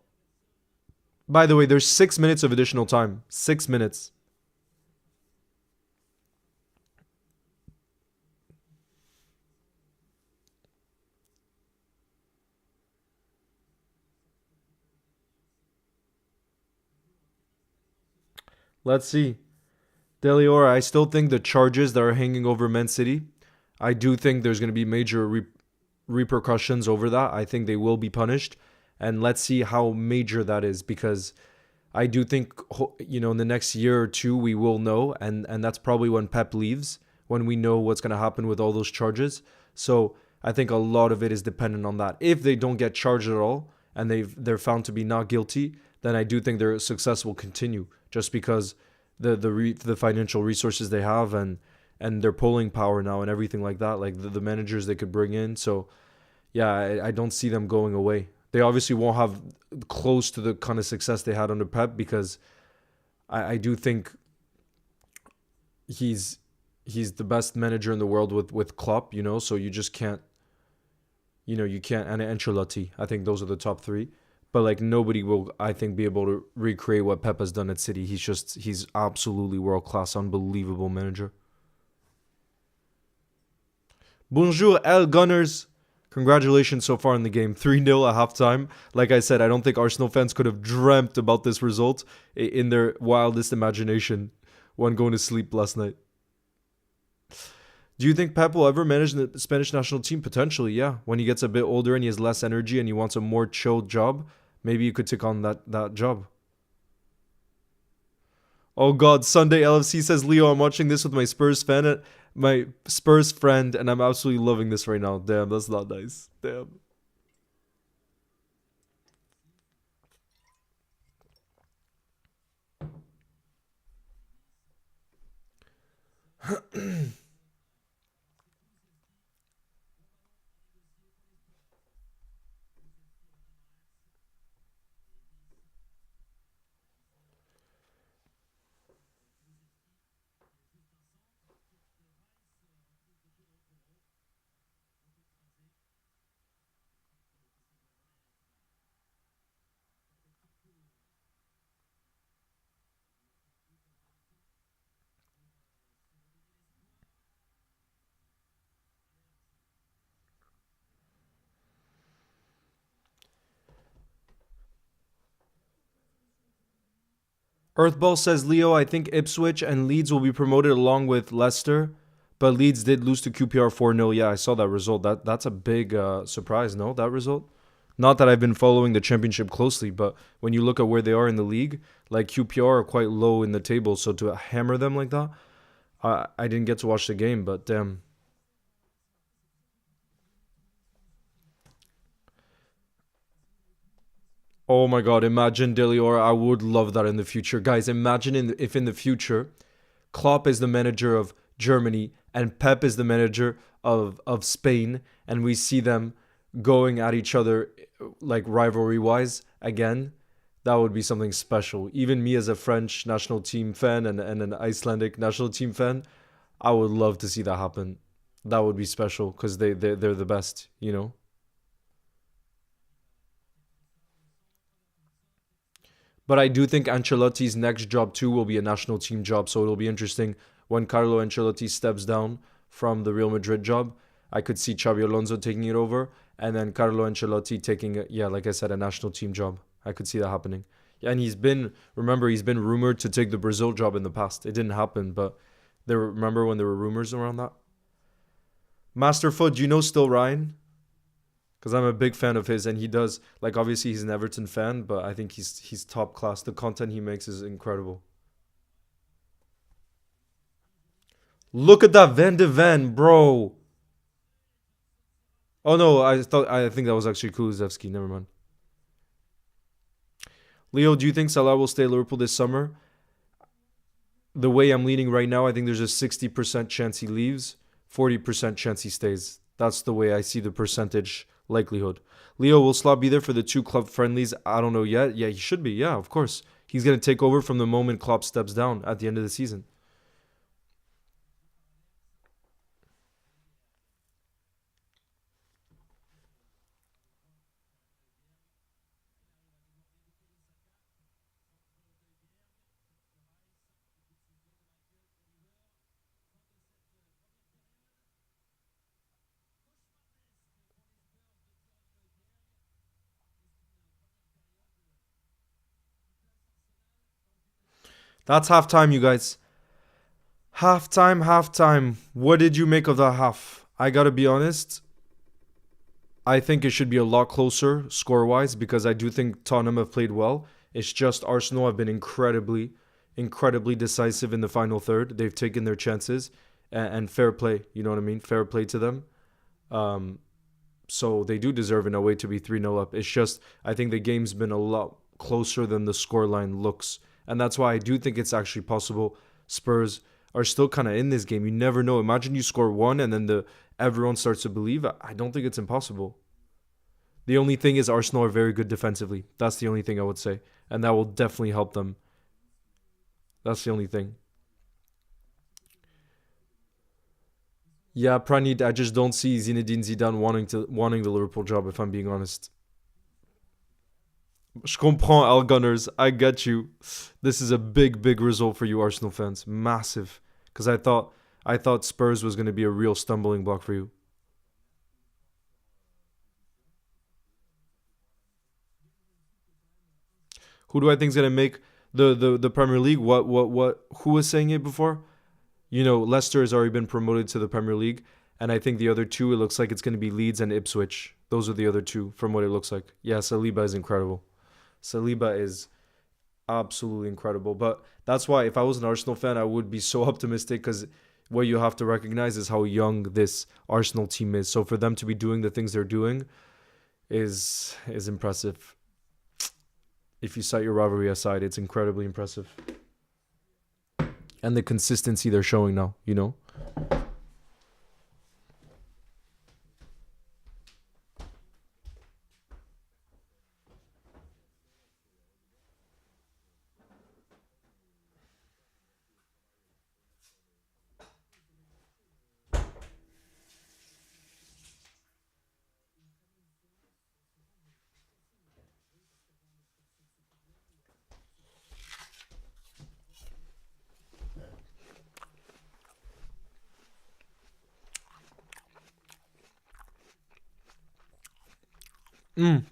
Speaker 1: By the way, there's 6 minutes of additional time. 6 minutes. Let's see. Deliora, I still think the charges that are hanging over Man City, I do think there's going to be major repercussions over that. I think they will be punished. And let's see how major that is, because I do think, in the next year or two, we will know. And that's probably when Pep leaves, when we know what's going to happen with all those charges. So I think a lot of it is dependent on that. If they don't get charged at all and they're found to be not guilty, then I do think their success will continue, just because the financial resources they have, and their polling power now and everything like that, like the managers they could bring in. So yeah, I don't see them going away. They obviously won't have close to the kind of success they had under Pep, because I do think he's he's the best manager in the world with Klopp, so you just can't, you can't, and Ancelotti. I think those are the top three. But like nobody will, I think, be able to recreate what Pep has done at City. He's absolutely world class, unbelievable manager. Bonjour, El Gunners. Congratulations so far in the game. 3-0 at halftime. Like I said, I don't think Arsenal fans could have dreamt about this result in their wildest imagination when going to sleep last night. Do you think Pep will ever manage the Spanish national team? Potentially, yeah. When he gets a bit older and he has less energy and he wants a more chilled job, maybe you could take on that job. Oh God, Sunday LFC says, Leo, I'm watching this with my Spurs friend, and I'm absolutely loving this right now. Damn, that's not nice. Damn. Earthball says, Leo, I think Ipswich and Leeds will be promoted along with Leicester, but Leeds did lose to QPR 4-0. Yeah, I saw that result. That's a big surprise, no, that result? Not that I've been following the championship closely, but when you look at where they are in the league, like QPR are quite low in the table, so to hammer them like that, I didn't get to watch the game, but damn. Oh my God, imagine Deliora. I would love that in the future. Guys, imagine if in the future Klopp is the manager of Germany and Pep is the manager of Spain, and we see them going at each other like rivalry wise again. That would be something special. Even me as a French national team fan and an Icelandic national team fan, I would love to see that happen. That would be special because they're the best. But I do think Ancelotti's next job too will be a national team job. So it'll be interesting when Carlo Ancelotti steps down from the Real Madrid job. I could see Xabi Alonso taking it over, and then Carlo Ancelotti taking, yeah, like I said, a national team job. I could see that happening. Yeah, and he's been rumored to take the Brazil job in the past. It didn't happen, but remember when there were rumors around that? Masterfoot, do you know Still Ryan? Because I'm a big fan of his, and he does, like, obviously he's an Everton fan, but I think he's top class. The content he makes is incredible. Look at that Van de Ven, bro. Oh no, I think that was actually Kulusevski. Never mind. Leo, do you think Salah will stay at Liverpool this summer? The way I'm leaning right now, I think there's a 60% chance he leaves, 40% chance he stays. That's the way I see the percentage likelihood. Leo, will Salah be there for the two club friendlies? I don't know yet. Yeah, he should be. Yeah, of course. He's going to take over from the moment Klopp steps down at the end of the season. That's halftime, you guys. Halftime, halftime. What did you make of the half? I gotta be honest. I think it should be a lot closer score wise because I do think Tottenham have played well. It's just Arsenal have been incredibly decisive in the final third. They've taken their chances and fair play. You know what I mean? Fair play to them. Um, so they do deserve in a way to be 3-0 up. It's just, I think the game's been a lot closer than the scoreline looks. And that's why I do think it's actually possible Spurs are still kind of in this game. You never know. Imagine you score one and then everyone starts to believe. I don't think it's impossible. The only thing is Arsenal are very good defensively. That's the only thing I would say. And that will definitely help them. That's the only thing. Yeah, Pranit, I just don't see Zinedine Zidane wanting the Liverpool job, if I'm being honest. Je comprends, Al Gunners. I get you. This is a big result for you Arsenal fans. Massive. Because I thought Spurs was going to be a real stumbling block for you. Who do I think is going to make the Premier League? What? Who was saying it before? Leicester has already been promoted to the Premier League, and I think the other two, it looks like it's going to be Leeds and Ipswich. Those are the other two from what it looks like. Yeah, Saliba is incredible. Saliba is absolutely incredible. But that's why if I was an Arsenal fan, I would be so optimistic because what you have to recognize is how young this Arsenal team is. So for them to be doing the things they're doing is impressive. If you set your rivalry aside, it's incredibly impressive. And the consistency they're showing now. Mm.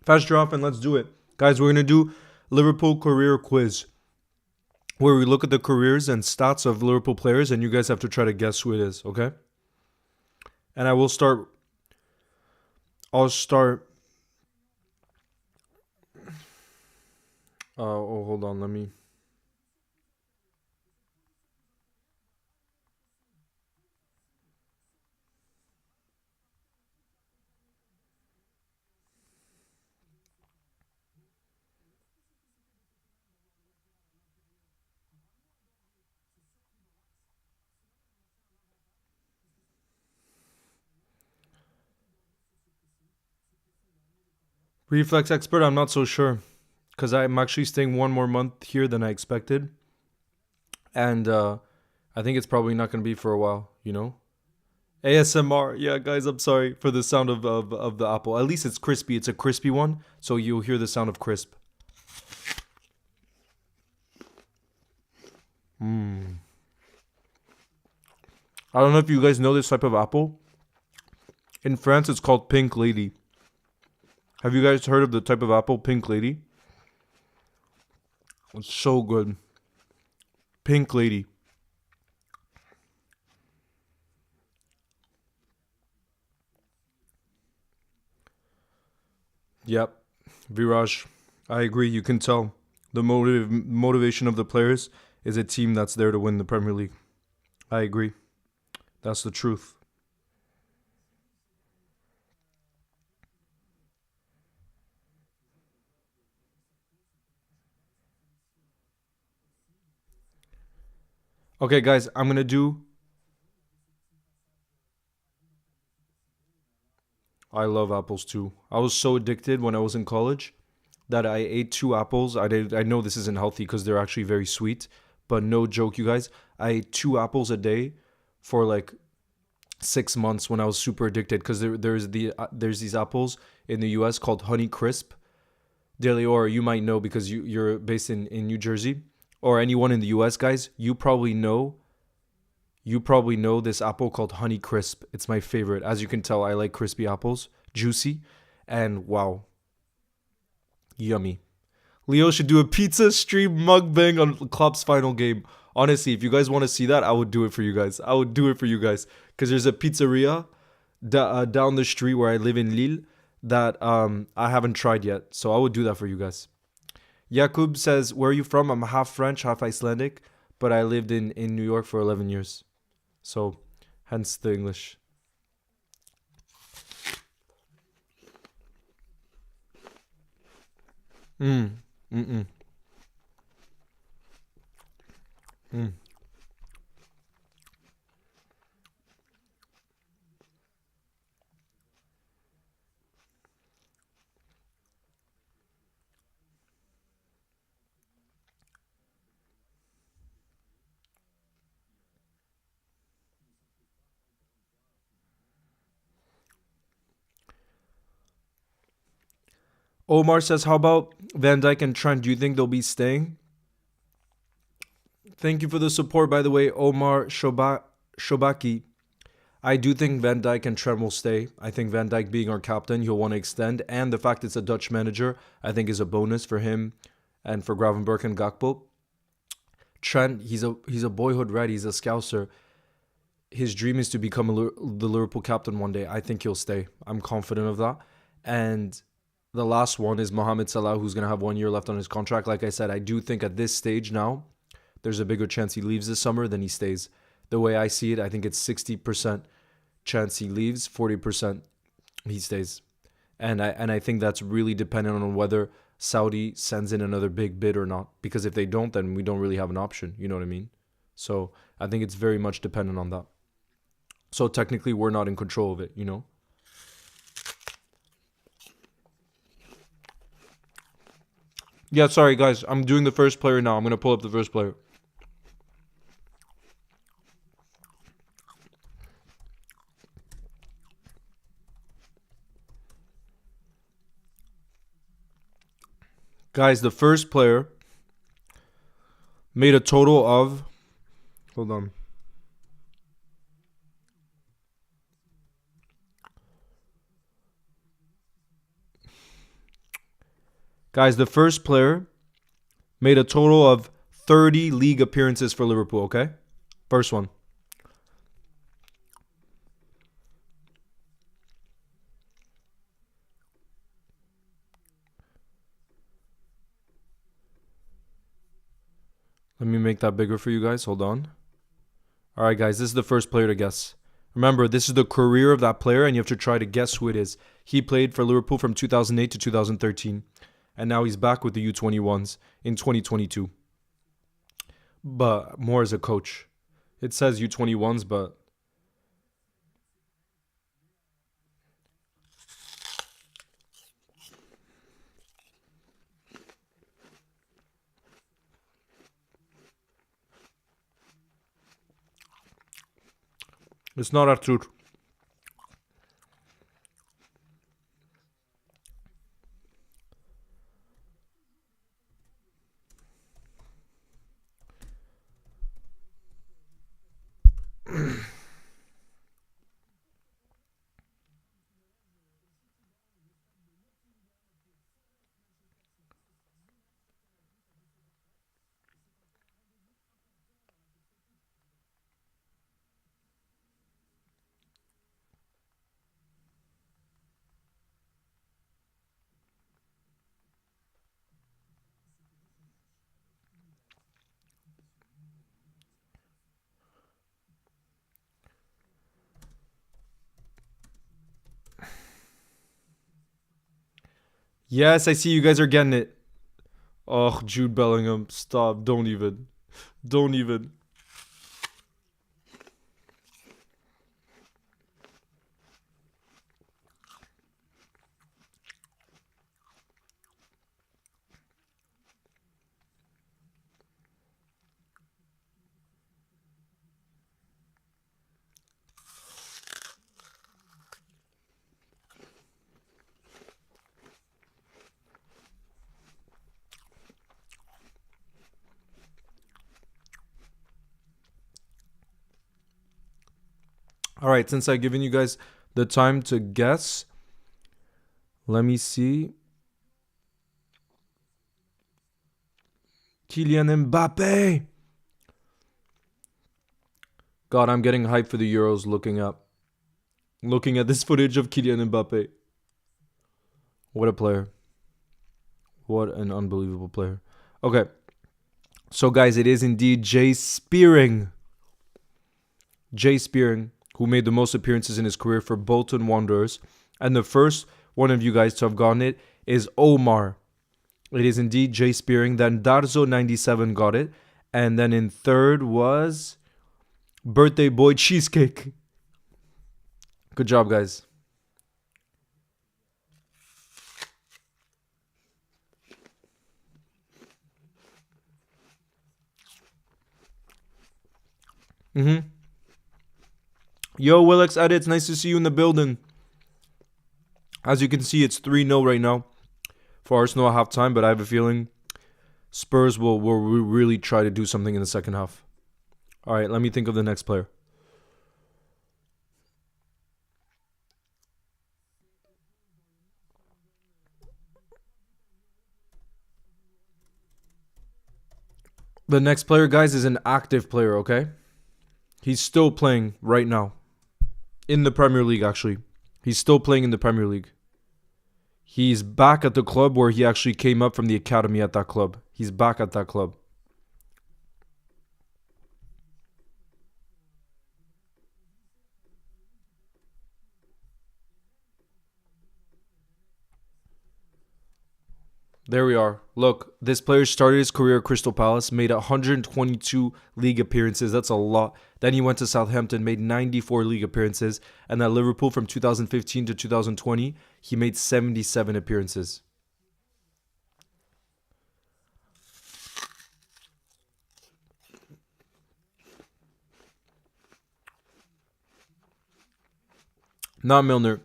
Speaker 1: Fast draw off and let's do it. Guys, we're going to do Liverpool career quiz where we look at the careers and stats of Liverpool players and you guys have to try to guess who it is, okay? And I'll start hold on, let me. Reflex expert, I'm not so sure because I'm actually staying one more month here than I expected. And I think it's probably not going to be for a while. ASMR. Yeah, guys, I'm sorry for the sound of the apple. At least it's crispy. It's a crispy one, so you'll hear the sound of crisp. Mm. I don't know if you guys know this type of apple. In France, it's called Pink Lady. Have you guys heard of the type of apple, Pink Lady? It's so good. Pink Lady. Yep. Viraj. I agree. You can tell the motivation of the players is a team that's there to win the Premier League. I agree. That's the truth. Okay, guys, I'm gonna do. I love apples too. I was so addicted when I was in college that I ate two apples. I know this isn't healthy because they're actually very sweet, but no joke, you guys. I ate two apples a day for like 6 months when I was super addicted because there's these apples in the U.S. called Honey Crisp. Daily, or you might know because you're based in New Jersey, or anyone in the U.S. guys. You probably know this apple called Honey Crisp. It's my favorite. As you can tell, I like crispy apples, juicy, and wow, yummy. Leo should do a pizza stream mukbang on Klopp's final game. Honestly, if you guys want to see that, I would do it for you guys. I would do it for you guys because there's a pizzeria down the street where I live in Lille that I haven't tried yet. So I would do that for you guys. Jakub says, "Where are you from?" I'm half French, half Icelandic, but I lived in New York for 11 years. So hence the English. Mm. Mm-mm. Mm. Omar says, "How about Van Dyke and Trent? Do you think they'll be staying?" Thank you for the support, by the way, Omar Shobaki. I do think Van Dijk and Trent will stay. I think Van Dijk being our captain, he'll want to extend, and the fact it's a Dutch manager, I think is a bonus for him and for Gravenberch and Gakpo. Trent, he's a boyhood red. He's a Scouser. His dream is to become the Liverpool captain one day. I think he'll stay. I'm confident of that. And the last one is Mohamed Salah, who's going to have 1 year left on his contract. Like I said, I do think at this stage now, there's a bigger chance he leaves this summer than he stays. The way I see it, I think it's 60% chance he leaves, 40% he stays. And I think that's really dependent on whether Saudi sends in another big bid or not. Because if they don't, then we don't really have an option. You know what I mean? So I think it's very much dependent on that. So technically, we're not in control of it, you know? Yeah, sorry, guys. I'm doing the first player now. I'm going to pull up the first player. Guys, the first player made a total of. Hold on. Guys, the first player made a total of 30 league appearances for Liverpool, okay? First one. Let me make that bigger for you guys. Hold on. All right, guys, this is the first player to guess. Remember, this is the career of that player, and you have to try to guess who it is. He played for Liverpool from 2008 to 2013, and now he's back with the U21s in 2022, but more as a coach. It says U21s, but it's not Artur. Yes, I see you guys are getting it. Oh, Jude Bellingham. Stop. Don't even. Don't even. All right, since I've given you guys the time to guess, let me see. Kylian Mbappe. God, I'm getting hyped for the Euros looking at this footage of Kylian Mbappe. What a player. What an unbelievable player. Okay. So guys, it is indeed Jay Spearing. Jay Spearing, who made the most appearances in his career for Bolton Wanderers. And the first one of you guys to have gotten it is Omar. It is indeed Jay Spearing. Then Darzo97 got it. And then in third was Birthday Boy Cheesecake. Good job, guys. Yo, Willix Edits, nice to see you in the building. As you can see, it's 3-0 right now for Arsenal at halftime, but I have a feeling Spurs will really try to do something in the second half. All right, let me think of the next player. The next player, guys, is an active player, okay? He's still playing right now. In the Premier League, actually. He's still playing in the Premier League. He's back at the club where he actually came up from the academy at that club. He's back at that club. There we are. Look, this player started his career at Crystal Palace, made 122 league appearances. That's a lot. Then he went to Southampton, made 94 league appearances. And at Liverpool from 2015 to 2020, he made 77 appearances. Not Milner.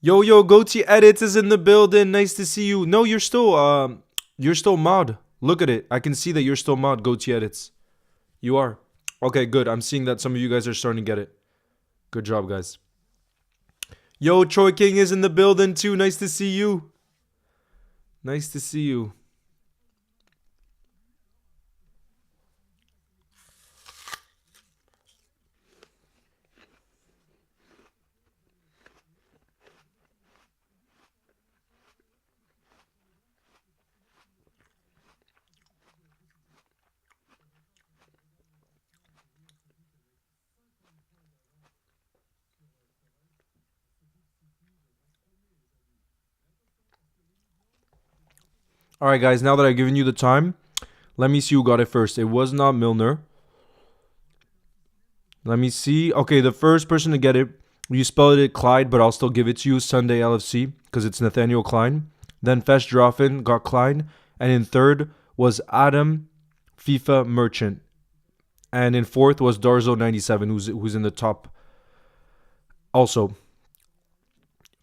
Speaker 1: Yo, Goatee Edits is in the building. Nice to see you. No, you're still mod. Look at it. I can see that you're still mod, Goatee Edits. You are. Okay, good. I'm seeing that some of you guys are starting to get it. Good job, guys. Yo, Troy King is in the building too. Nice to see you. Nice to see you. All right, guys. Now that I've given you the time, let me see who got it first. It was not Milner. Let me see. Okay, the first person to get it, you spelled it Clyde, but I'll still give it to you, Sunday LFC, because it's Nathaniel Klein. Then Fesh Droffin got Klein. And in third was Adam FIFA Merchant. And in fourth was Darzo97, who's in the top also.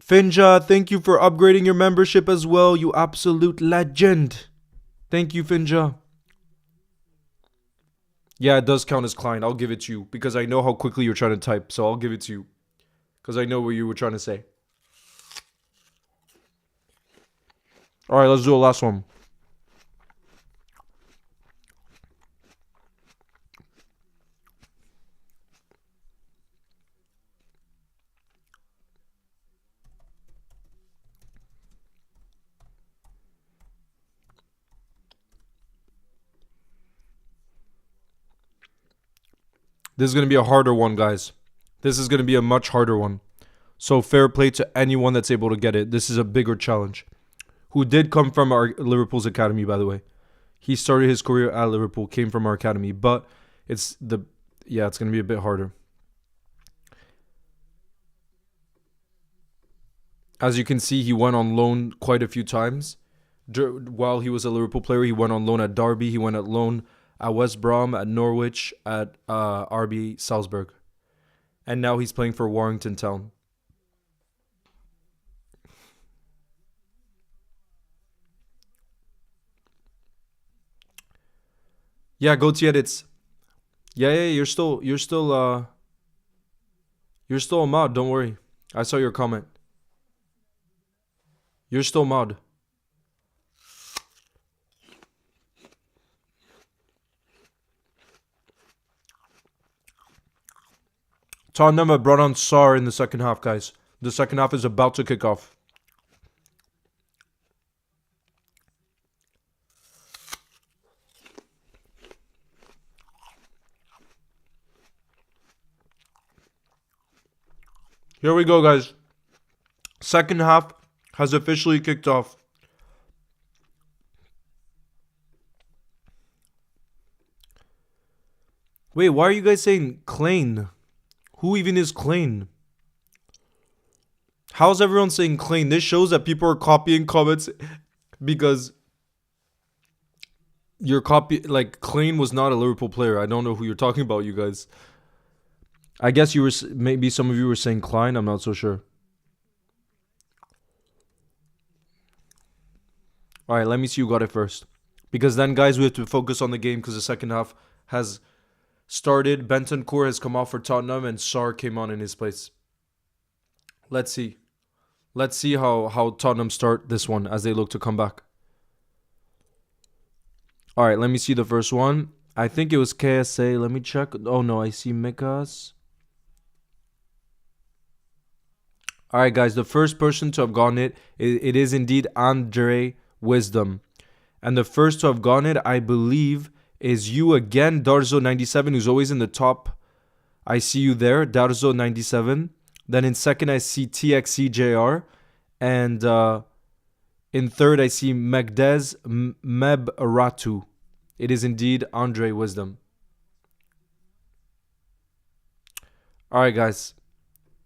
Speaker 1: Finja, thank you for upgrading your membership as well, you absolute legend. Thank you, Finja. Yeah, it does count as Klein. I'll give it to you because I know how quickly you're trying to type. So I'll give it to you because I know what you were trying to say. All right, let's do a last one. This is going to be a harder one, guys. This is going to be a much harder one. So fair play to anyone that's able to get it. This is a bigger challenge. Who did come from our Liverpool's academy, by the way. He started his career at Liverpool, came from our academy, but it's going to be a bit harder. As you can see, he went on loan quite a few times. While he was a Liverpool player, he went on loan at Derby, he went on loan at West Brom, at Norwich, at RB Salzburg. And now he's playing for Warrington Town. Yeah, Gautier, it's you're still a mod, don't worry. I saw your comment. You're still mod. Tottenham have brought on Sarr in the second half, guys. The second half is about to kick off. Here we go, guys. Second half has officially kicked off. Wait, why are you guys saying Klein? Who even is Klein? How's everyone saying Klein? This shows that people are copying comments because Klein was not a Liverpool player. I don't know who you're talking about, you guys. I guess maybe some of you were saying Klein. I'm not so sure. All right, let me see who got it first. Because then, guys, we have to focus on the game because the second half has started. Bentancur has come off for Tottenham and Sarr came on in his place. Let's see. Let's see how Tottenham start this one as they look to come back. All right, let me see the first one. I think it was KSA. Let me check. Oh, no, I see Mikas. All right, guys, the first person to have gotten it is indeed Andre Wisdom. And the first to have gotten it, I believe, is you again, Darzo97, who's always in the top. I see you there, Darzo97. Then in second, I see TXCJR. And in third, I see Megdez Mebratu. It is indeed Andre Wisdom. All right, guys.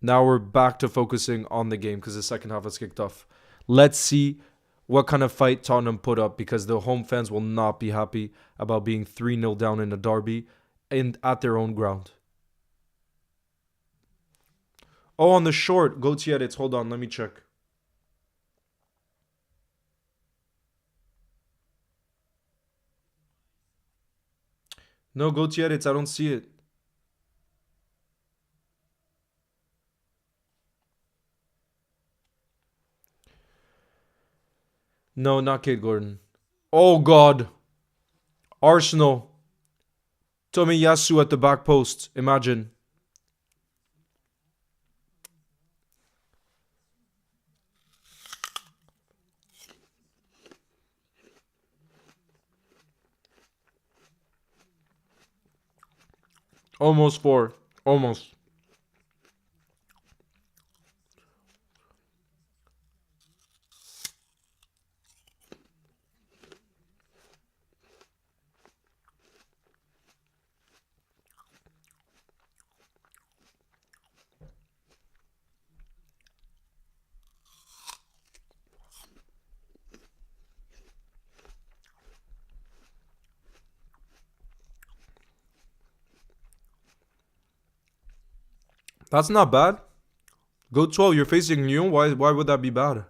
Speaker 1: Now we're back to focusing on the game because the second half has kicked off. Let's see what kind of fight Tottenham put up because the home fans will not be happy about being 3-0 down in a derby at their own ground. Oh, on the short, go to edits. Hold on, let me check. No, go to edits. I don't see it. No, not Kate Gordon. Oh, God. Arsenal. Tomiyasu at the back post. Imagine. Almost 4. Almost. That's not bad. Go 12. You're facing Lyon. Why would that be bad?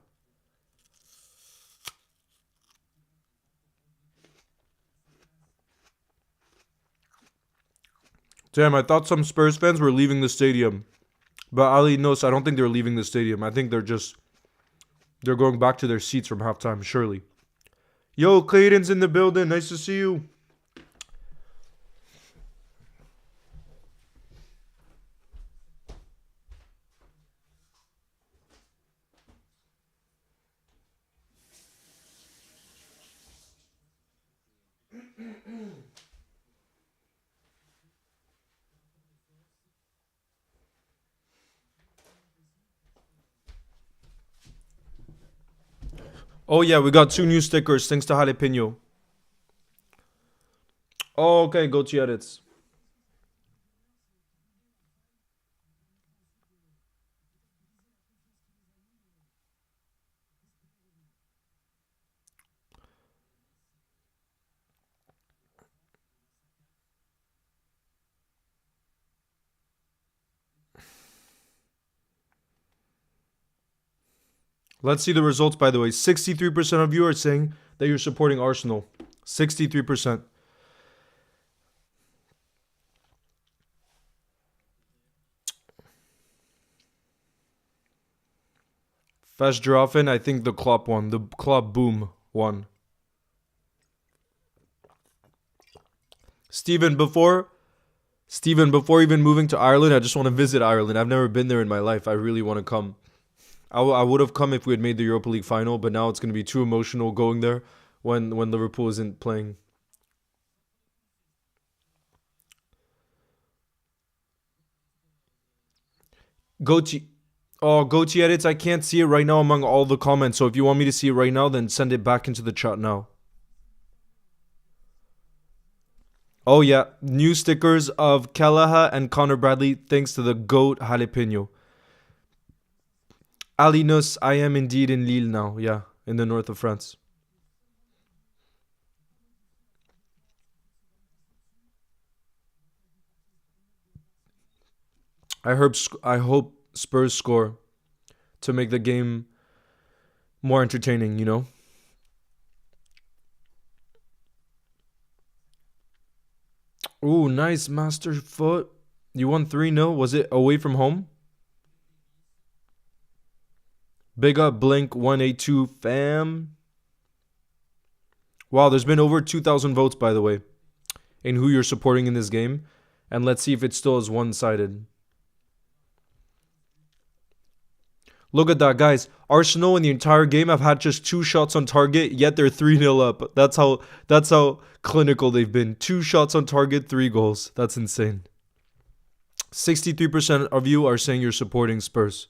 Speaker 1: Damn, I thought some Spurs fans were leaving the stadium. But Ali knows I don't think they're leaving the stadium. I think they're going back to their seats from halftime, surely. Yo, Clayton's in the building. Nice to see you. Oh yeah, we got 2 new stickers thanks to Jalapeno. Oh, okay, go to edits. Let's see the results, by the way. 63% of you are saying that you're supporting Arsenal. 63%. Fast Giraffe, I think the Klopp one. The Klopp Boom one. Steven, before even moving to Ireland, I just want to visit Ireland. I've never been there in my life. I really want to come. I would have come if we had made the Europa League final, but now it's going to be too emotional going there when Liverpool isn't playing. Gochi. Oh, Gochi edits. I can't see it right now among all the comments. So if you want me to see it right now, then send it back into the chat now. Oh yeah, new stickers of Kalaha and Connor Bradley thanks to the GOAT Jalapeno. Alinus, I am indeed in Lille now. Yeah, in the north of France. I hope Spurs score to make the game more entertaining, you know? Ooh, nice master foot. You won 3-0. Was it away from home? Big up Blink 182 fam. Wow, there's been over 2,000 votes, by the way, in who you're supporting in this game. And let's see if it still is one-sided. Look at that, guys. Arsenal in the entire game have had just 2 shots on target, yet they're 3-0 up. That's how clinical they've been. 2 shots on target, 3 goals. That's insane. 63% of you are saying you're supporting Spurs.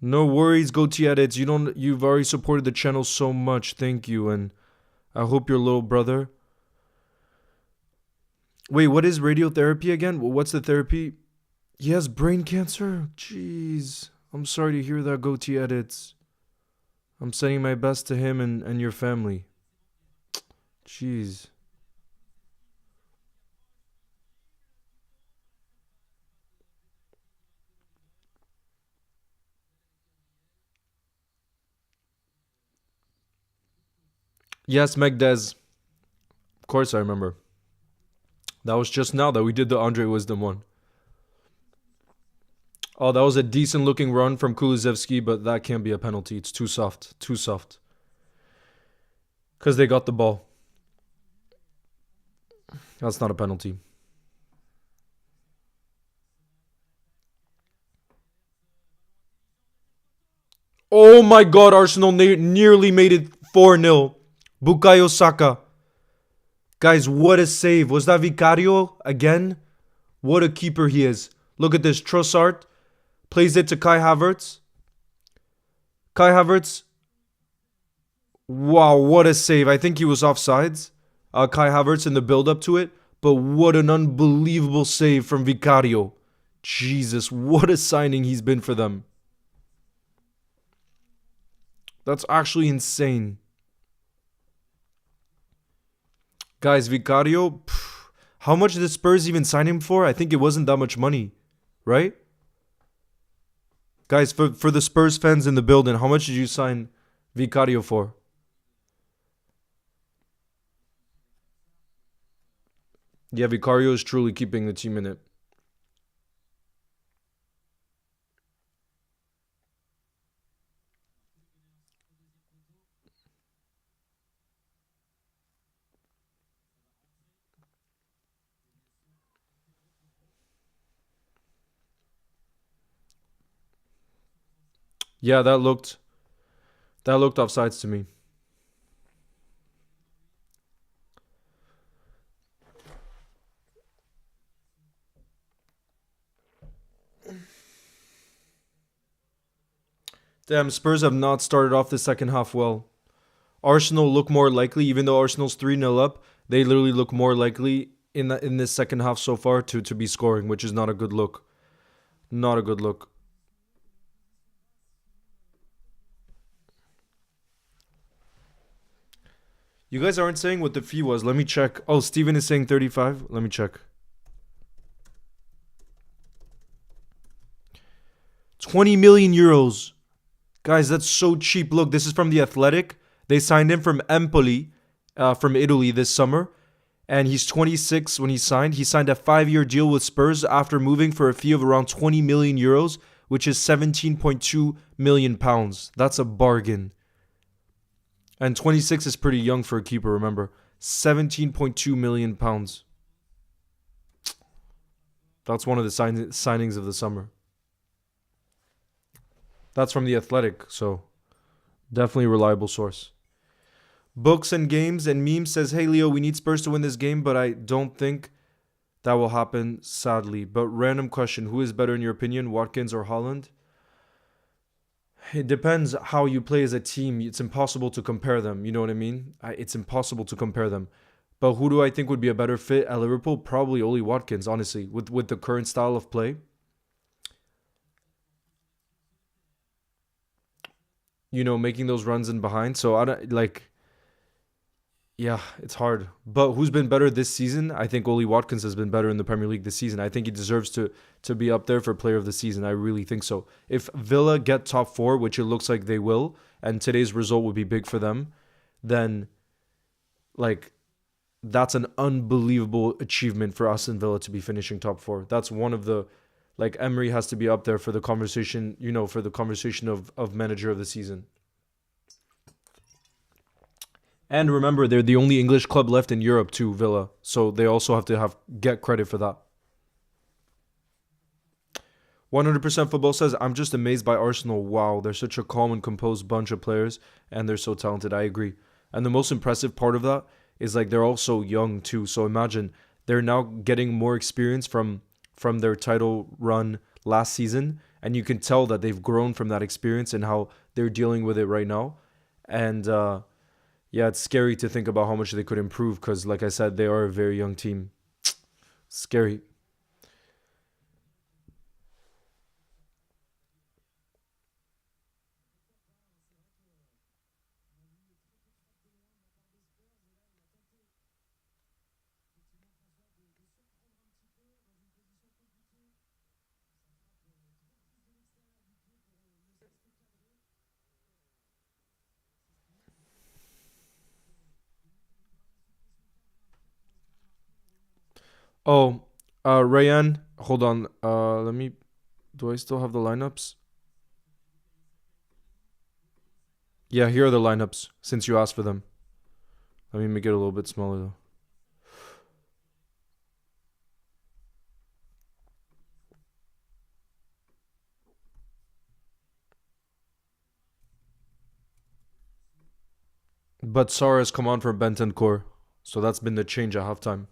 Speaker 1: No worries, Goatee Edits. You've already supported the channel so much. Thank you, and I hope your little brother. Wait, what is radiotherapy again? What's the therapy? He has brain cancer? Jeez. I'm sorry to hear that, Goatee Edits. I'm sending my best to him and your family. Jeez. Yes, Megdez. Of course I remember. That was just now that we did the Andre Wisdom one. Oh, that was a decent looking run from Kulusevski, but that can't be a penalty. It's too soft. Too soft. Because they got the ball. That's not a penalty. Oh my god, Arsenal nearly made it 4-0. Bukayo Saka. Guys, what a save. Was that Vicario again? What a keeper he is. Look at this. Trossard plays it to Kai Havertz. Kai Havertz. Wow, what a save. I think he was offsides. Kai Havertz in the build-up to it. But what an unbelievable save from Vicario. Jesus, what a signing he's been for them. That's actually insane. Guys, Vicario, how much did the Spurs even sign him for? I think it wasn't that much money, right? Guys, for the Spurs fans in the building, how much did you sign Vicario for? Yeah, Vicario is truly keeping the team in it. Yeah, that looked offsides to me. Damn, Spurs have not started off the second half well. Arsenal look more likely, even though Arsenal's 3-0 up, they literally look more likely in this second half so far to be scoring, which is not a good look. Not a good look. You guys aren't saying what the fee was. Let me check. Oh, Steven is saying 35. Let me check. 20 million euros. Guys, that's so cheap. Look, this is from The Athletic. They signed him from Empoli, from Italy this summer. And he's 26 when he signed. He signed a 5-year deal with Spurs after moving for a fee of around 20 million euros, which is 17.2 million pounds. That's a bargain. And 26 is pretty young for a keeper, remember. 17.2 million pounds. That's one of the signings of the summer. That's from The Athletic, so definitely a reliable source. Books and Games and Memes says, hey Leo, we need Spurs to win this game, but I don't think that will happen, sadly. But random question, who is better in your opinion, Watkins or Haaland? It depends how you play as a team. It's impossible to compare them, you know what I mean? It's impossible to compare them. But who do I think would be a better fit at Liverpool? Probably Oli Watkins, honestly, with the current style of play. You know, making those runs in behind. So I don't like. Yeah, it's hard. But who's been better this season? I think Oli Watkins has been better in the Premier League this season. I think he deserves to be up there for Player of the Season. I really think so. If Villa get top four, which it looks like they will, and today's result would be big for them, then like that's an unbelievable achievement for Aston Villa to be finishing top four. That's one of the like Emery has to be up there for the conversation, you know, for the conversation of manager of the season. And remember, they're the only English club left in Europe too, Villa. So they also have to get credit for that. 100% Football says, I'm just amazed by Arsenal. Wow, they're such a calm and composed bunch of players, and they're so talented. I agree. And the most impressive part of that is like they're all so young too. So imagine they're now getting more experience from their title run last season, and you can tell that they've grown from that experience and how they're dealing with it right now. And yeah, it's scary to think about how much they could improve because, like I said, they are a very young team. Scary. Oh, Rayan, hold on. Let me. Do I still have the lineups? Yeah, here are the lineups since you asked for them. Let me make it a little bit smaller though. But Sar has come on for Bentancur, so that's been the change at halftime.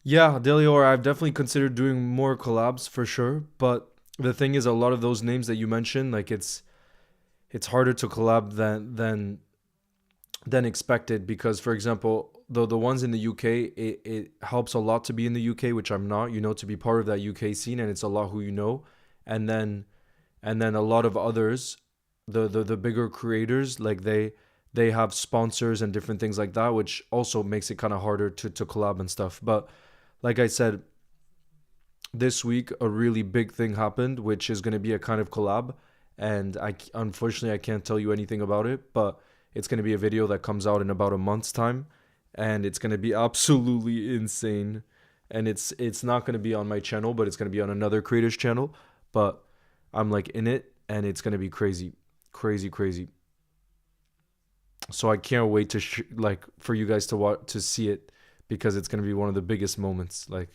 Speaker 1: Yeah, Delior, I've definitely considered doing more collabs for sure, but the thing is, a lot of those names that you mentioned, like it's harder to collab than expected because, for example, the ones in the UK, it helps a lot to be in the UK, which I'm not, you know, to be part of that UK scene, and it's a lot who you know, and then a lot of others, the bigger creators, like they have sponsors and different things like that, which also makes it kind of harder to collab and stuff. But like I said, this week a really big thing happened, which is going to be a kind of collab, and unfortunately I can't tell you anything about it, but it's going to be a video that comes out in about a month's time, and it's going to be absolutely insane. and it's not going to be on my channel, but it's going to be on another creator's channel. But I'm like in it, and it's going to be crazy, crazy, crazy. So I can't wait to like for you guys to watch, to see it, because it's going to be one of the biggest moments. Like,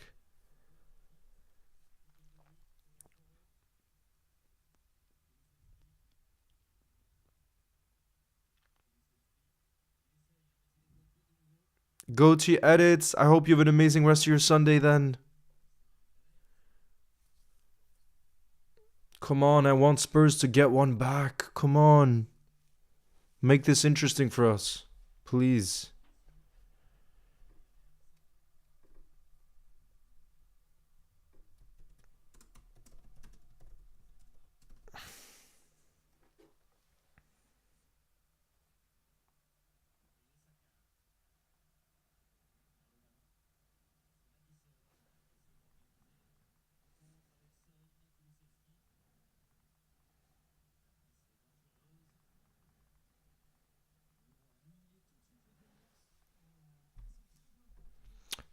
Speaker 1: go to edits. I hope you have an amazing rest of your Sunday then. Come on, I want Spurs to get one back. Come on. Make this interesting for us. Please.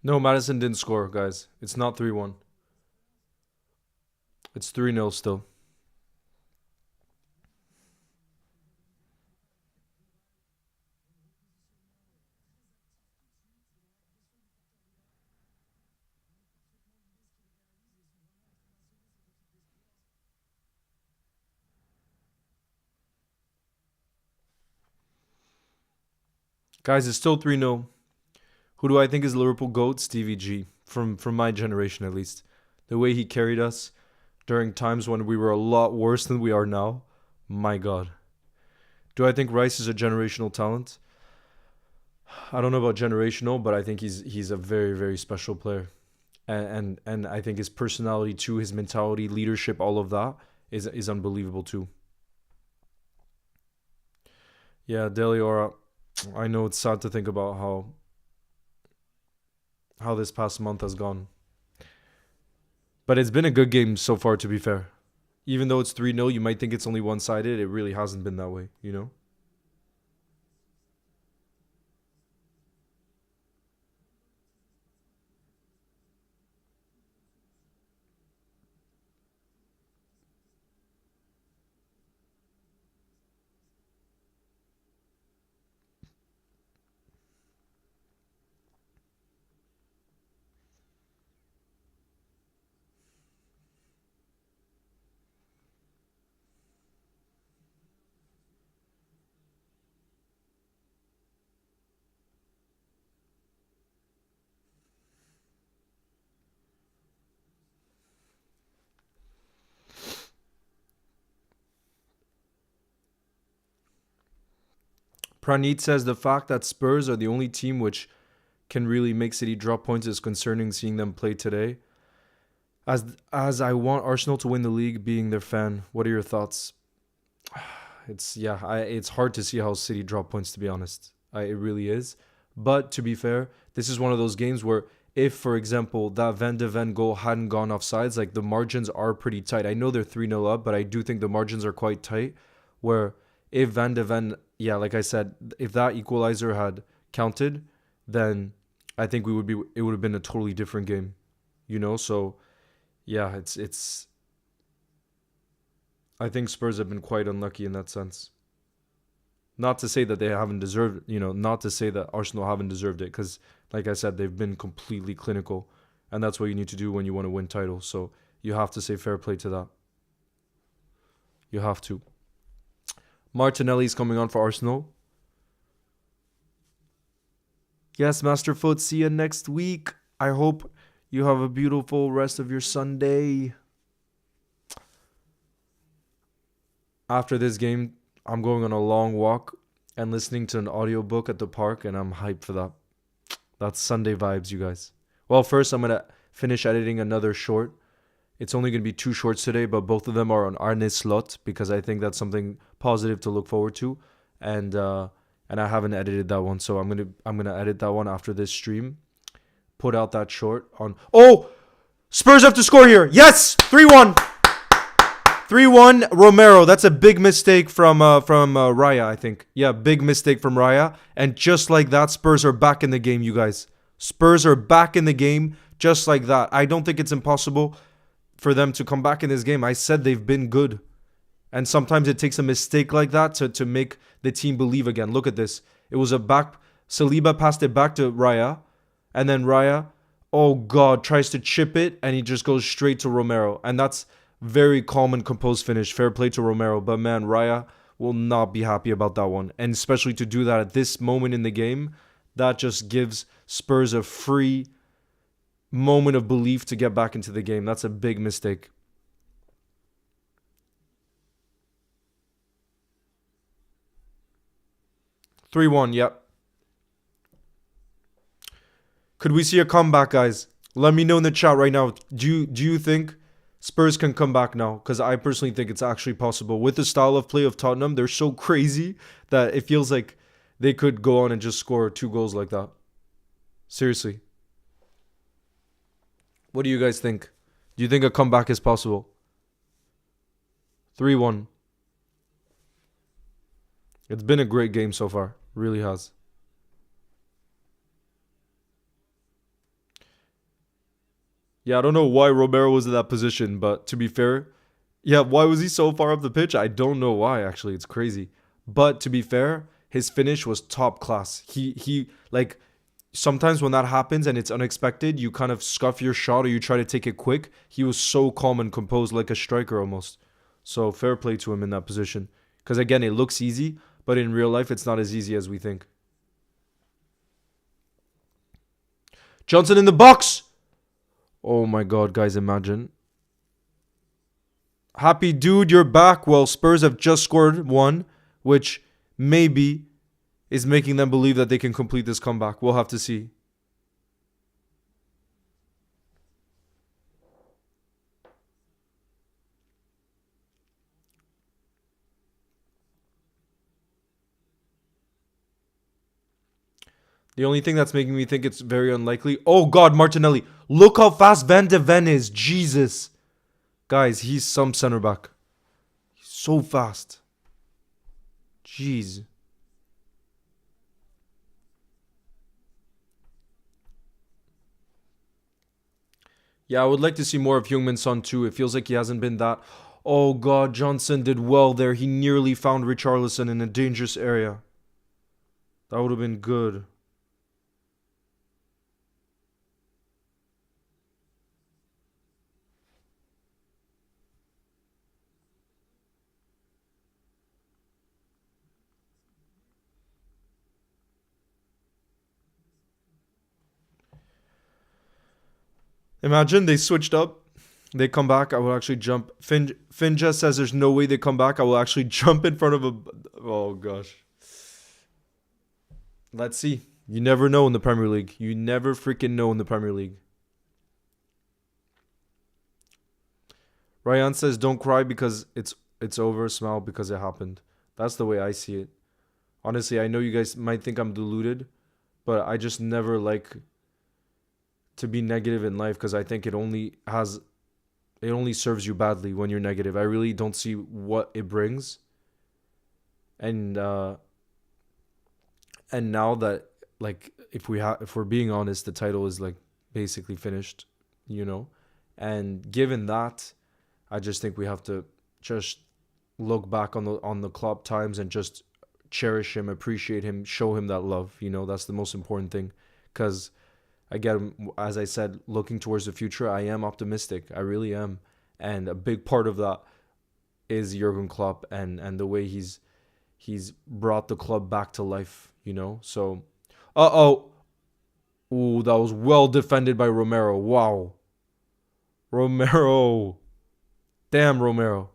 Speaker 1: No, Madison didn't score, guys. It's not 3-1. It's 3-0 still. Guys, it's still 3-0. Who do I think is Liverpool GOAT? Stevie G. From my generation, at least. The way he carried us during times when we were a lot worse than we are now. My God. Do I think Rice is a generational talent? I don't know about generational, but I think he's a very, very special player. And I think his personality too, his mentality, leadership, all of that is unbelievable too. Yeah, Deliora, I know it's sad to think about how this past month has gone. But it's been a good game so far, to be fair. Even though it's 3-0, you might think it's only one-sided. It really hasn't been that way, you know? Pranit says the fact that Spurs are the only team which can really make City drop points is concerning, seeing them play today. As I want Arsenal to win the league, being their fan. What are your thoughts? It's hard to see how City drop points, to be honest. It really is. But to be fair, this is one of those games where if, for example, that Van de Ven goal hadn't gone offsides, like the margins are pretty tight. I know they're 3-0 up, but I do think the margins are quite tight. Where if Van de Ven, yeah, like I said, if that equalizer had counted, then I think it would have been a totally different game, you know. So yeah, it's. I think Spurs have been quite unlucky in that sense. Not to say that they haven't deserved, not to say that Arsenal haven't deserved it, because like I said, they've been completely clinical, and that's what you need to do when you want to win titles. So you have to say fair play to that. You have to. Martinelli's coming on for Arsenal. Yes, Masterfoot, see you next week. I hope you have a beautiful rest of your Sunday. After this game, I'm going on a long walk and listening to an audiobook at the park, and I'm hyped for that. That's Sunday vibes, you guys. Well, first, I'm going to finish editing another short. It's only going to be 2 shorts today, but both of them are on Arne's slot, because I think that's something positive to look forward to. And I haven't edited that one, so I'm gonna edit that one after this stream. Put out that short on. Oh, Spurs have to score here. Yes, 3-1. 3-1 Romero. That's a big mistake from Raya, I think. Yeah, big mistake from Raya. And just like that, Spurs are back in the game, you guys. Spurs are back in the game. Just like that. I don't think it's impossible for them to come back in this game. I said they've been good. And sometimes it takes a mistake like that to make the team believe again. Look at this. It was a back. Saliba passed it back to Raya. And then Raya, oh God, tries to chip it. And he just goes straight to Romero. And that's very calm and composed finish. Fair play to Romero. But man, Raya will not be happy about that one. And especially to do that at this moment in the game, that just gives Spurs a free moment of belief to get back into the game. That's a big mistake. Three-one, yep. Could we see a comeback, guys? Let me know in the chat right now. Do you think Spurs can come back now? Because I personally think it's actually possible. With the style of play of Tottenham, they're so crazy that it feels like they could go on and just score 2 goals like that. Seriously. What do you guys think? Do you think a comeback is possible? 3-1. It's been a great game so far. Really has. Yeah, I don't know why Romero was in that position, but to be fair, yeah, why was he so far up the pitch? I don't know why, actually. It's crazy. But to be fair, his finish was top class. He like sometimes when that happens and it's unexpected, you kind of scuff your shot or you try to take it quick. He was so calm and composed like a striker almost. So fair play to him in that position. Because again, it looks easy, but in real life, it's not as easy as we think. Johnson in the box! Oh my God, guys, imagine. Happy dude, you're back. Well, Spurs have just scored 1, which maybe is making them believe that they can complete this comeback. We'll have to see. The only thing that's making me think it's very unlikely. Oh God, Martinelli. Look how fast Van de Ven is. Jesus. Guys, he's some center back. He's so fast. Jeez. Yeah, I would like to see more of Heung-min Son too. It feels like he hasn't been that. Oh God, Johnson did well there. He nearly found Richarlison in a dangerous area. That would have been good. Imagine they switched up. They come back. I will actually jump. Finja says there's no way they come back. I will actually jump in front of a. Oh gosh. Let's see. You never know in the Premier League. You never freaking know in the Premier League. Ryan says don't cry because it's over. Smile because it happened. That's the way I see it. Honestly, I know you guys might think I'm deluded, but I just never like to be negative in life because I think it only serves you badly when you're negative. I really don't see what it brings. And now that like if we're being honest, the title is like basically finished, you know. And given that, I just think we have to just look back on the club times and just cherish him, appreciate him, show him that love. You know, that's the most important thing. Because again, as I said, looking towards the future, I am optimistic. I really am. And a big part of that is Jurgen Klopp and the way he's brought the club back to life, you know? So, ooh, that was well defended by Romero. Wow. Romero. Damn, Romero.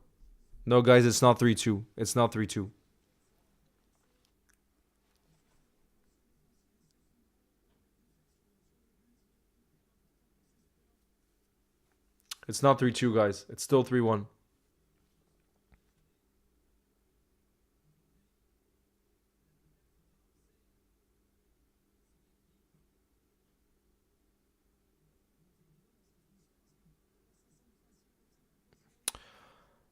Speaker 1: No, guys, it's not 3-2. It's not 3-2. It's not 3-2, guys. It's still 3-1.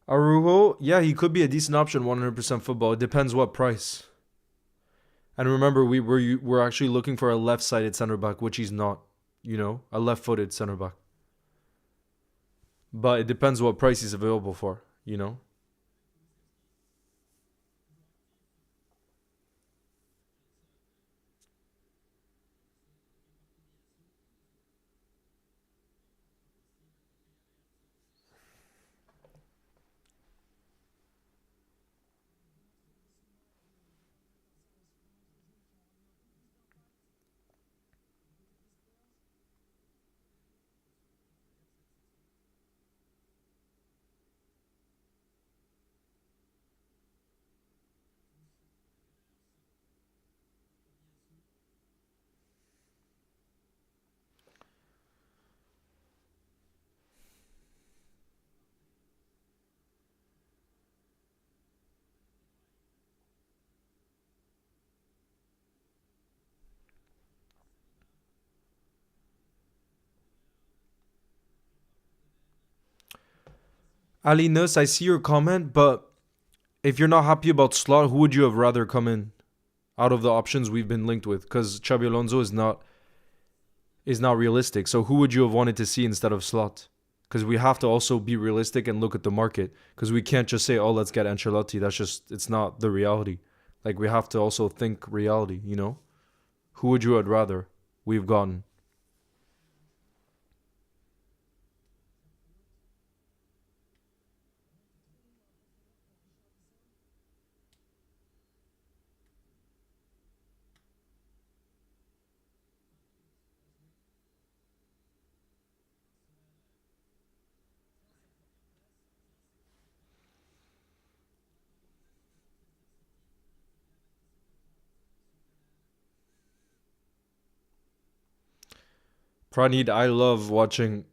Speaker 1: Arujo, yeah, he could be a decent option, 100% football. It depends what price. And remember, we're actually looking for a left-sided center back, which he's not. a left-footed center back. But it depends what price he's available for. Ali Nus, I see your comment, but if you're not happy about Slot, who would you have rather come in out of the options we've been linked with? Because Xabi Alonso is not realistic. So who would you have wanted to see instead of Slot? Because we have to also be realistic and look at the market. Because we can't just say, oh, let's get Ancelotti. It's not the reality. Like, we have to also think reality. Who would you have rather we've gotten? Pranid, I love watching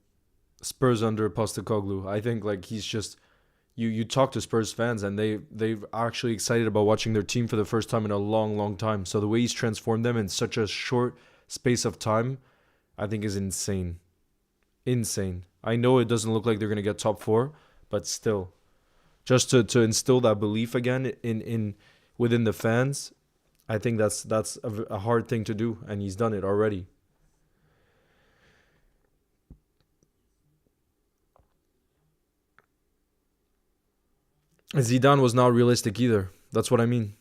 Speaker 1: Spurs under Postecoglou. I think like he's just you talk to Spurs fans and they are actually excited about watching their team for the first time in a long, long time. So the way he's transformed them in such a short space of time, I think is insane. Insane. I know it doesn't look like they're gonna get top four, but still. Just to instill that belief again in within the fans, I think that's a hard thing to do, and he's done it already. Zidane was not realistic either. That's what I mean.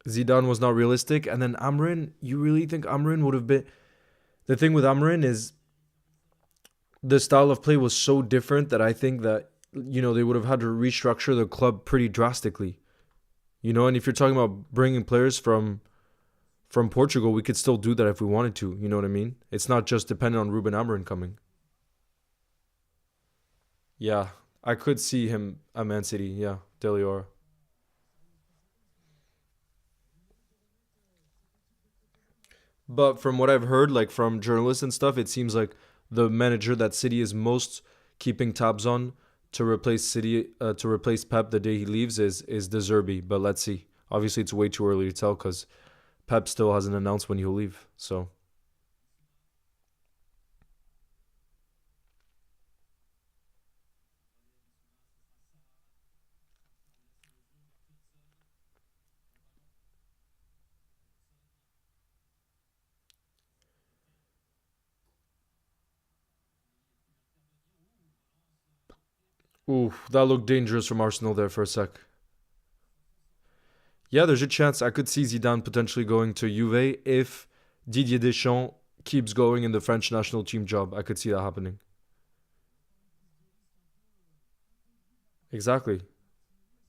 Speaker 1: Zidane was not realistic, and then Amrin. You really think Amrin would have been? The thing with Amrin is the style of play was so different that I think that they would have had to restructure the club pretty drastically. And if you're talking about bringing players from Portugal, we could still do that if we wanted to. You know what I mean? It's not just dependent on Ruben Amorim coming. Yeah, I could see him at Man City. Yeah, Deliora. But from what I've heard, like from journalists and stuff, it seems like the manager that City is most keeping tabs on to replace Pep the day he leaves is De Zerbi. But let's see. Obviously, it's way too early to tell because Pep still hasn't announced when he'll leave. So, ooh, that looked dangerous from Arsenal there for a sec. Yeah, there's a chance I could see Zidane potentially going to Juve if Didier Deschamps keeps going in the French national team job. I could see that happening. Exactly.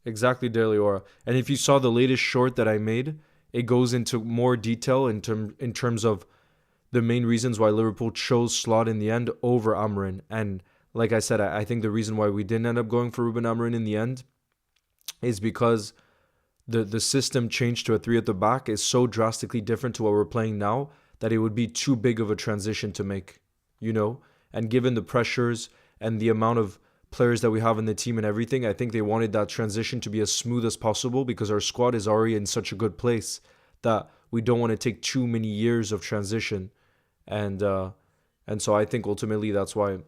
Speaker 1: Exactly, Deliora. And if you saw the latest short that I made, it goes into more detail in terms of the main reasons why Liverpool chose Slot in the end over Amarin. And like I said, I think the reason why we didn't end up going for Ruben Amarin in the end is because the system changed to a three at the back is so drastically different to what we're playing now that it would be too big of a transition to make, you know? And given the pressures and the amount of players that we have in the team and everything, I think they wanted that transition to be as smooth as possible because our squad is already in such a good place that we don't want to take too many years of transition. And so I think ultimately that's why.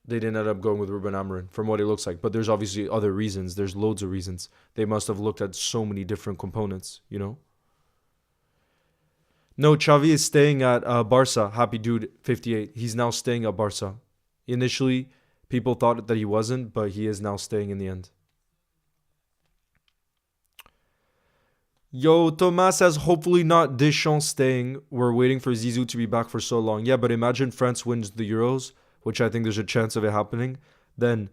Speaker 1: they didn't end up going with Ruben Amorim from what it looks like. But there's obviously other reasons. There's loads of reasons. They must have looked at so many different components, you know? No, Xavi is staying at Barca. Happy dude, 58. He's now staying at Barca. Initially, people thought that he wasn't, but he is now staying in the end. Yo, Thomas says hopefully not Deschamps staying. We're waiting for Zizou to be back for so long. Yeah, but imagine France wins the Euros, which I think there's a chance of it happening. Then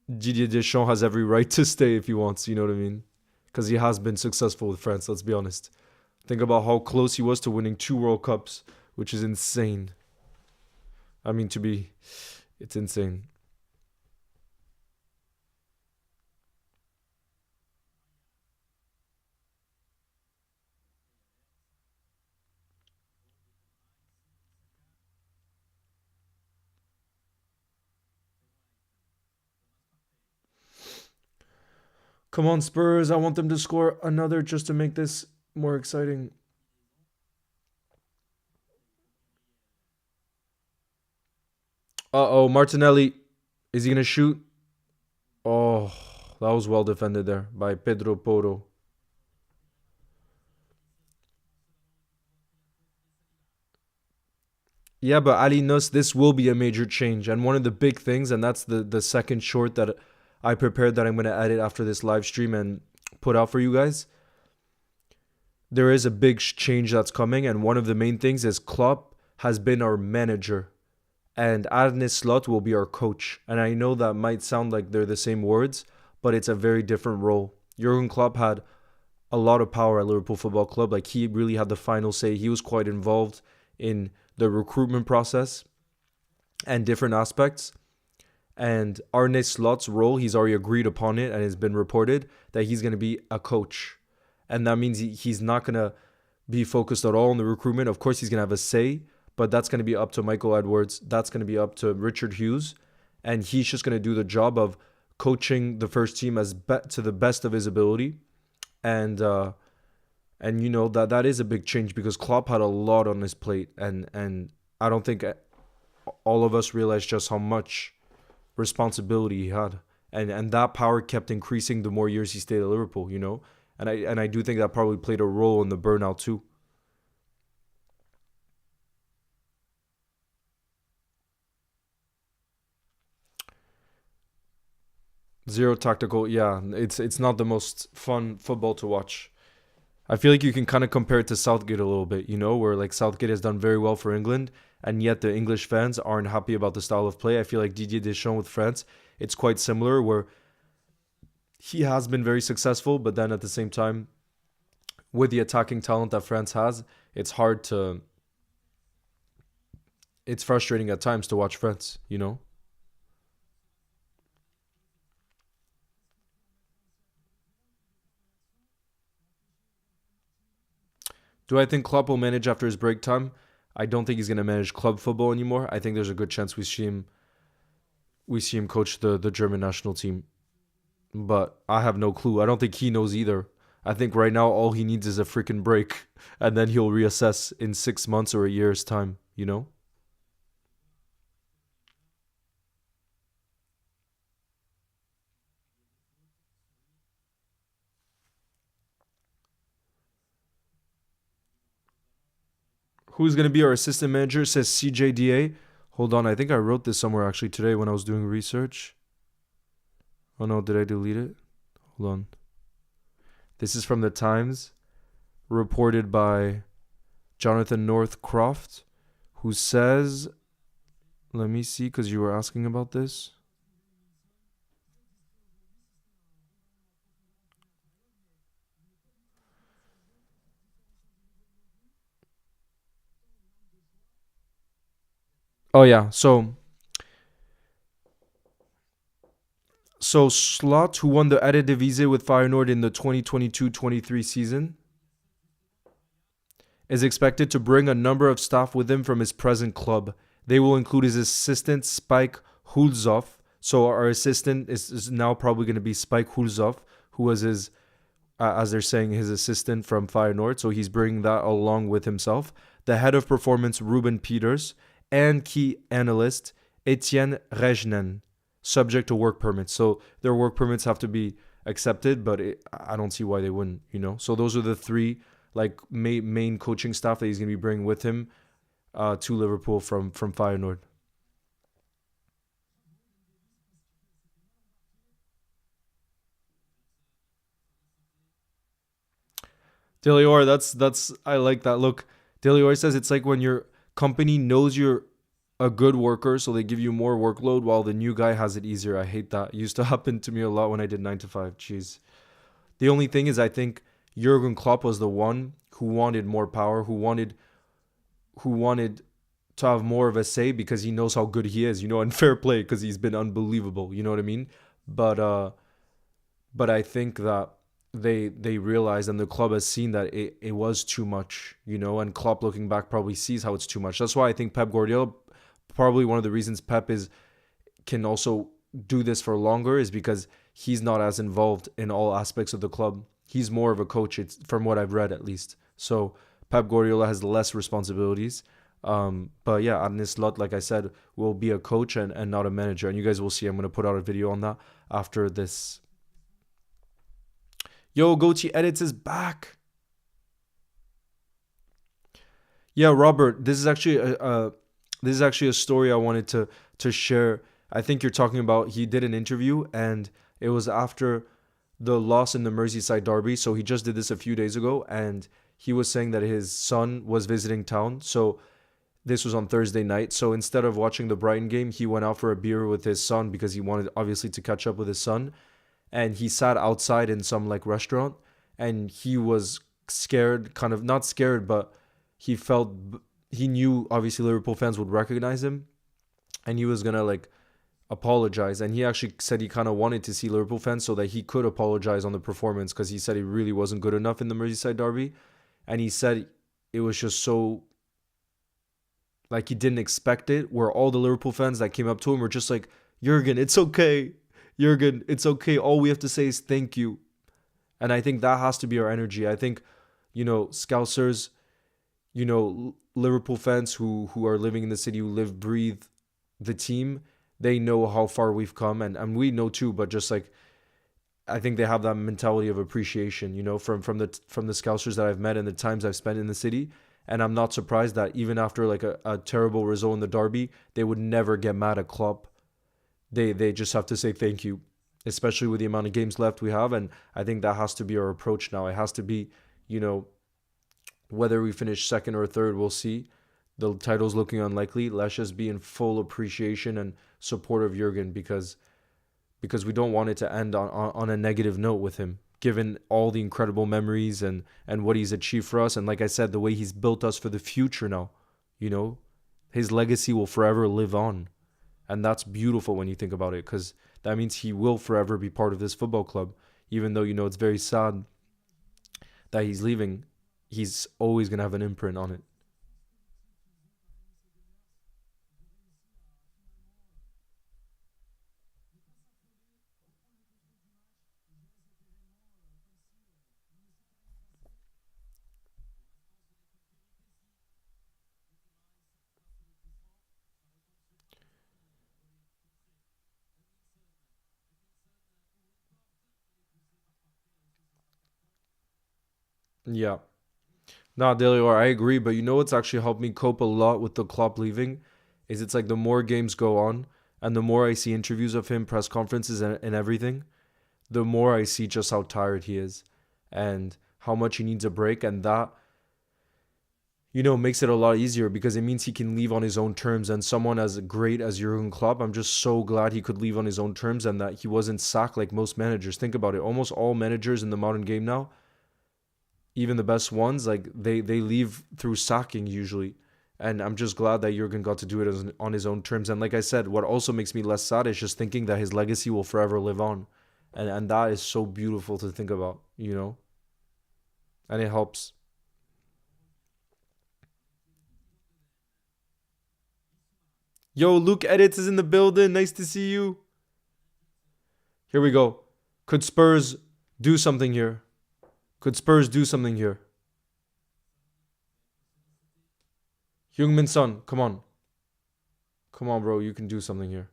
Speaker 1: Didier Deschamps has every right to stay if he wants, you know what I mean? Because he has been successful with France, let's be honest. Think about how close he was to winning 2 World Cups, which is insane. I mean, it's insane. Come on, Spurs. I want them to score another just to make this more exciting. Uh oh, Martinelli. Is he going to shoot? Oh, that was well defended there by Pedro Porro. Yeah, but Ali Nus, this will be a major change. And one of the big things, and that's the second short that I prepared that I'm going to edit after this live stream and put out for you guys. There is a big change that's coming. And one of the main things is Klopp has been our manager. And Arne Slot will be our coach. And I know that might sound like they're the same words, but it's a very different role. Jurgen Klopp had a lot of power at Liverpool Football Club. Like, he really had the final say. He was quite involved in the recruitment process and different aspects. And Arne Slot's role, he's already agreed upon it and it's been reported that he's going to be a coach. And that means he's not going to be focused at all on the recruitment. Of course, he's going to have a say, but that's going to be up to Michael Edwards. That's going to be up to Richard Hughes. And he's just going to do the job of coaching the first team to the best of his ability. And you know, that is a big change because Klopp had a lot on his plate. And I don't think all of us realized just how much responsibility he had. And that power kept increasing the more years he stayed at Liverpool, you know? And I do think that probably played a role in the burnout too. Zero tactical, yeah. It's not the most fun football to watch. I feel like you can kind of compare it to Southgate a little bit, you know, where like Southgate has done very well for England, and yet the English fans aren't happy about the style of play. I feel like Didier Deschamps with France, it's quite similar, where he has been very successful, but then at the same time, with the attacking talent that France has, it's hard to. It's frustrating at times to watch France, you know? Do I think Klopp will manage after his break time? I don't think he's going to manage club football anymore. I think there's a good chance we see him coach the German national team. But I have no clue. I don't think he knows either. I think right now all he needs is a freaking break, and then he'll reassess in 6 months or a year's time, you know? Who's going to be our assistant manager? Says CJDA. Hold on, I think I wrote this somewhere actually today when I was doing research. Oh no, did I delete it? Hold on. This is from the Times, reported by Jonathan Northcroft, who says, let me see, because you were asking about this. Oh yeah, so Slot, who won the Eredivisie with Feyenoord in the 2022-23 season, is expected to bring a number of staff with him from his present club. They will include his assistant Spike Hulzov. So our assistant is now probably going to be Spike Hulzov, who was his, as they're saying, his assistant from Feyenoord. So he's bringing that along with himself. The head of performance, Ruben Peters, and key analyst Etienne Regnen, subject to work permits. So their work permits have to be accepted, but I don't see why they wouldn't, you know? So those are the three like main coaching staff that he's going to be bringing with him to Liverpool from Feyenoord. Delior, that's I like that. Look, Delior says it's like when your company knows you're a good worker, so they give you more workload while the new guy has it easier. I hate that. It used to happen to me a lot when I did 9 to 5. Jeez. The only thing is, I think Jurgen Klopp was the one who wanted more power, who wanted to have more of a say because he knows how good he is, you know, and fair play because he's been unbelievable. You know what I mean? But I think that they realized and the club has seen that it was too much, you know, and Klopp looking back probably sees how it's too much. That's why I think Pep Guardiola, probably one of the reasons Pep is can also do this for longer is because he's not as involved in all aspects of the club. He's more of a coach, it's from what I've read at least. So Pep Guardiola has less responsibilities. But yeah, Arne Slot, like I said, will be a coach and not a manager. And you guys will see. I'm gonna put out a video on that after this. Yo, Gochi Edits is back. Yeah, Robert, this is actually a story I wanted to share. I think you're talking about he did an interview and it was after the loss in the Merseyside derby. So he just did this a few days ago and he was saying that his son was visiting town. So this was on Thursday night. So instead of watching the Brighton game, he went out for a beer with his son because he wanted obviously to catch up with his son. And he sat outside in some like restaurant and he was scared, kind of not scared, but he felt he knew obviously Liverpool fans would recognize him and he was gonna like apologize. And he actually said he kind of wanted to see Liverpool fans so that he could apologize on the performance because he said he really wasn't good enough in the Merseyside derby. And he said it was just so like he didn't expect it, where all the Liverpool fans that came up to him were just like, Jurgen, it's okay. Jurgen, it's okay. All we have to say is thank you. And I think that has to be our energy. I think, you know, Scousers, you know, Liverpool fans who are living in the city, who live, breathe the team, they know how far we've come. And we know too, but just like, I think they have that mentality of appreciation, you know, from the Scousers that I've met and the times I've spent in the city. And I'm not surprised that even after like a terrible result in the derby, they would never get mad at Klopp. They just have to say thank you, especially with the amount of games left we have. And I think that has to be our approach now. It has to be, you know, whether we finish second or third, we'll see. The title's looking unlikely. Let's just be in full appreciation and support of Jurgen because we don't want it to end on a negative note with him, given all the incredible memories and what he's achieved for us. And like I said, the way he's built us for the future now, you know, his legacy will forever live on. And that's beautiful when you think about it, because that means he will forever be part of this football club. Even though, you know, it's very sad that he's leaving, he's always going to have an imprint on it. Yeah. Nah, Delior, I agree. But you know what's actually helped me cope a lot with the Klopp leaving? Is it's like the more games go on and the more I see interviews of him, press conferences and everything, the more I see just how tired he is and how much he needs a break. And that, you know, makes it a lot easier because it means he can leave on his own terms. And someone as great as Jurgen Klopp, I'm just so glad he could leave on his own terms and that he wasn't sacked like most managers. Think about it. Almost all managers in the modern game now, even the best ones, like they leave through sacking usually. And I'm just glad that Jurgen got to do it on his own terms. And like I said, what also makes me less sad is just thinking that his legacy will forever live on. And that is so beautiful to think about, you know? And it helps. Yo, Luke Edits is in the building. Nice to see you. Here we go. Could Spurs do something here? Could Spurs do something here? Heung-min Son, come on. Come on, bro. You can do something here.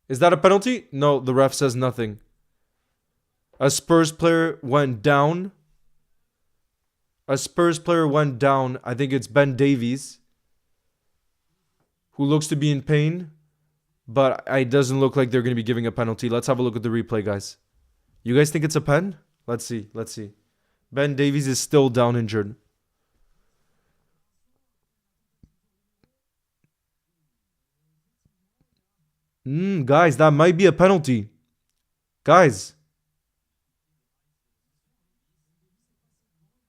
Speaker 1: Is that a penalty? No, the ref says nothing. A Spurs player went down. A Spurs player went down. I think it's Ben Davies, who looks to be in pain, but it doesn't look like they're going to be giving a penalty. Let's have a look at the replay, guys. You guys think it's a pen? Let's see. Let's see. Ben Davies is still down injured. Guys, that might be a penalty. Guys.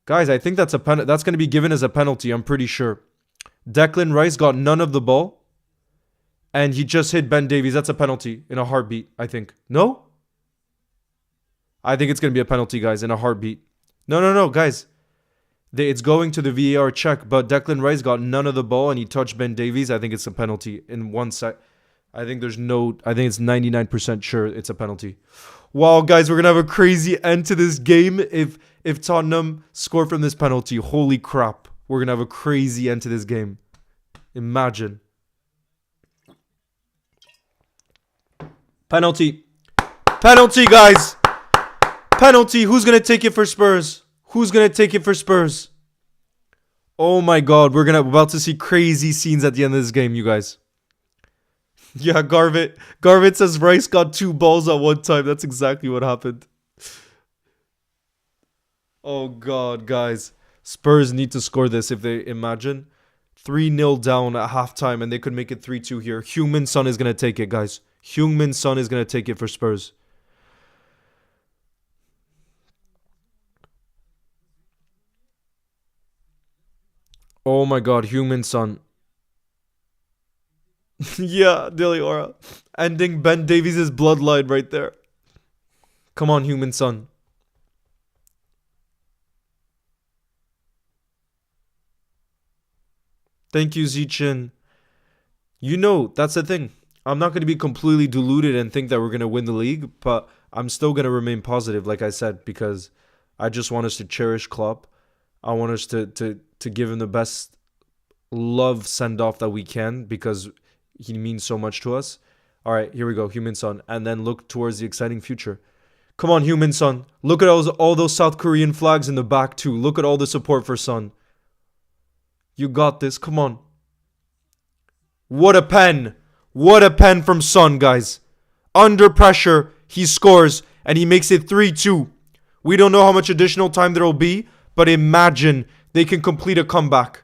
Speaker 1: Guys, I think that's a pen. That's going to be given as a penalty, I'm pretty sure. Declan Rice got none of the ball, and he just hit Ben Davies. That's a penalty in a heartbeat, I think. No? I think it's going to be a penalty, guys, in a heartbeat. No, guys. It's going to the VAR check, but Declan Rice got none of the ball, and he touched Ben Davies. I think it's a penalty in 1 sec. I think it's 99% sure it's a penalty. Wow, guys, we're going to have a crazy end to this game if Tottenham score from this penalty. Holy crap. We're going to have a crazy end to this game. Imagine. Penalty. Penalty, guys. Penalty. Who's going to take it for Spurs? Who's going to take it for Spurs? Oh my god, we're about to see crazy scenes at the end of this game, you guys. Yeah, Garvit says Rice got 2 balls at one time. That's exactly what happened. Oh god, guys. Spurs need to score this if they imagine. 3-0 down at halftime and they could make it 3-2 here. Heung-min Son is going to take it, guys. Heung-min Son is going to take it for Spurs. Oh my god, Heung-min Son. Yeah, Dilly Aura. Ending Ben Davies' bloodline right there. Come on, Heung-min Son. Thank you, Zichin. You know, that's the thing. I'm not going to be completely deluded and think that we're going to win the league, but I'm still going to remain positive, like I said, because I just want us to cherish Klopp. I want us to give him the best love send-off that we can because he means so much to us. All right, here we go, Heung-min Son. And then look towards the exciting future. Come on, Heung-min Son. Look at all those South Korean flags in the back, too. Look at all the support for Son. You got this. Come on. What a pen. What a pen from Son, guys. Under pressure, he scores, and he makes it 3-2. We don't know how much additional time there will be, but imagine they can complete a comeback.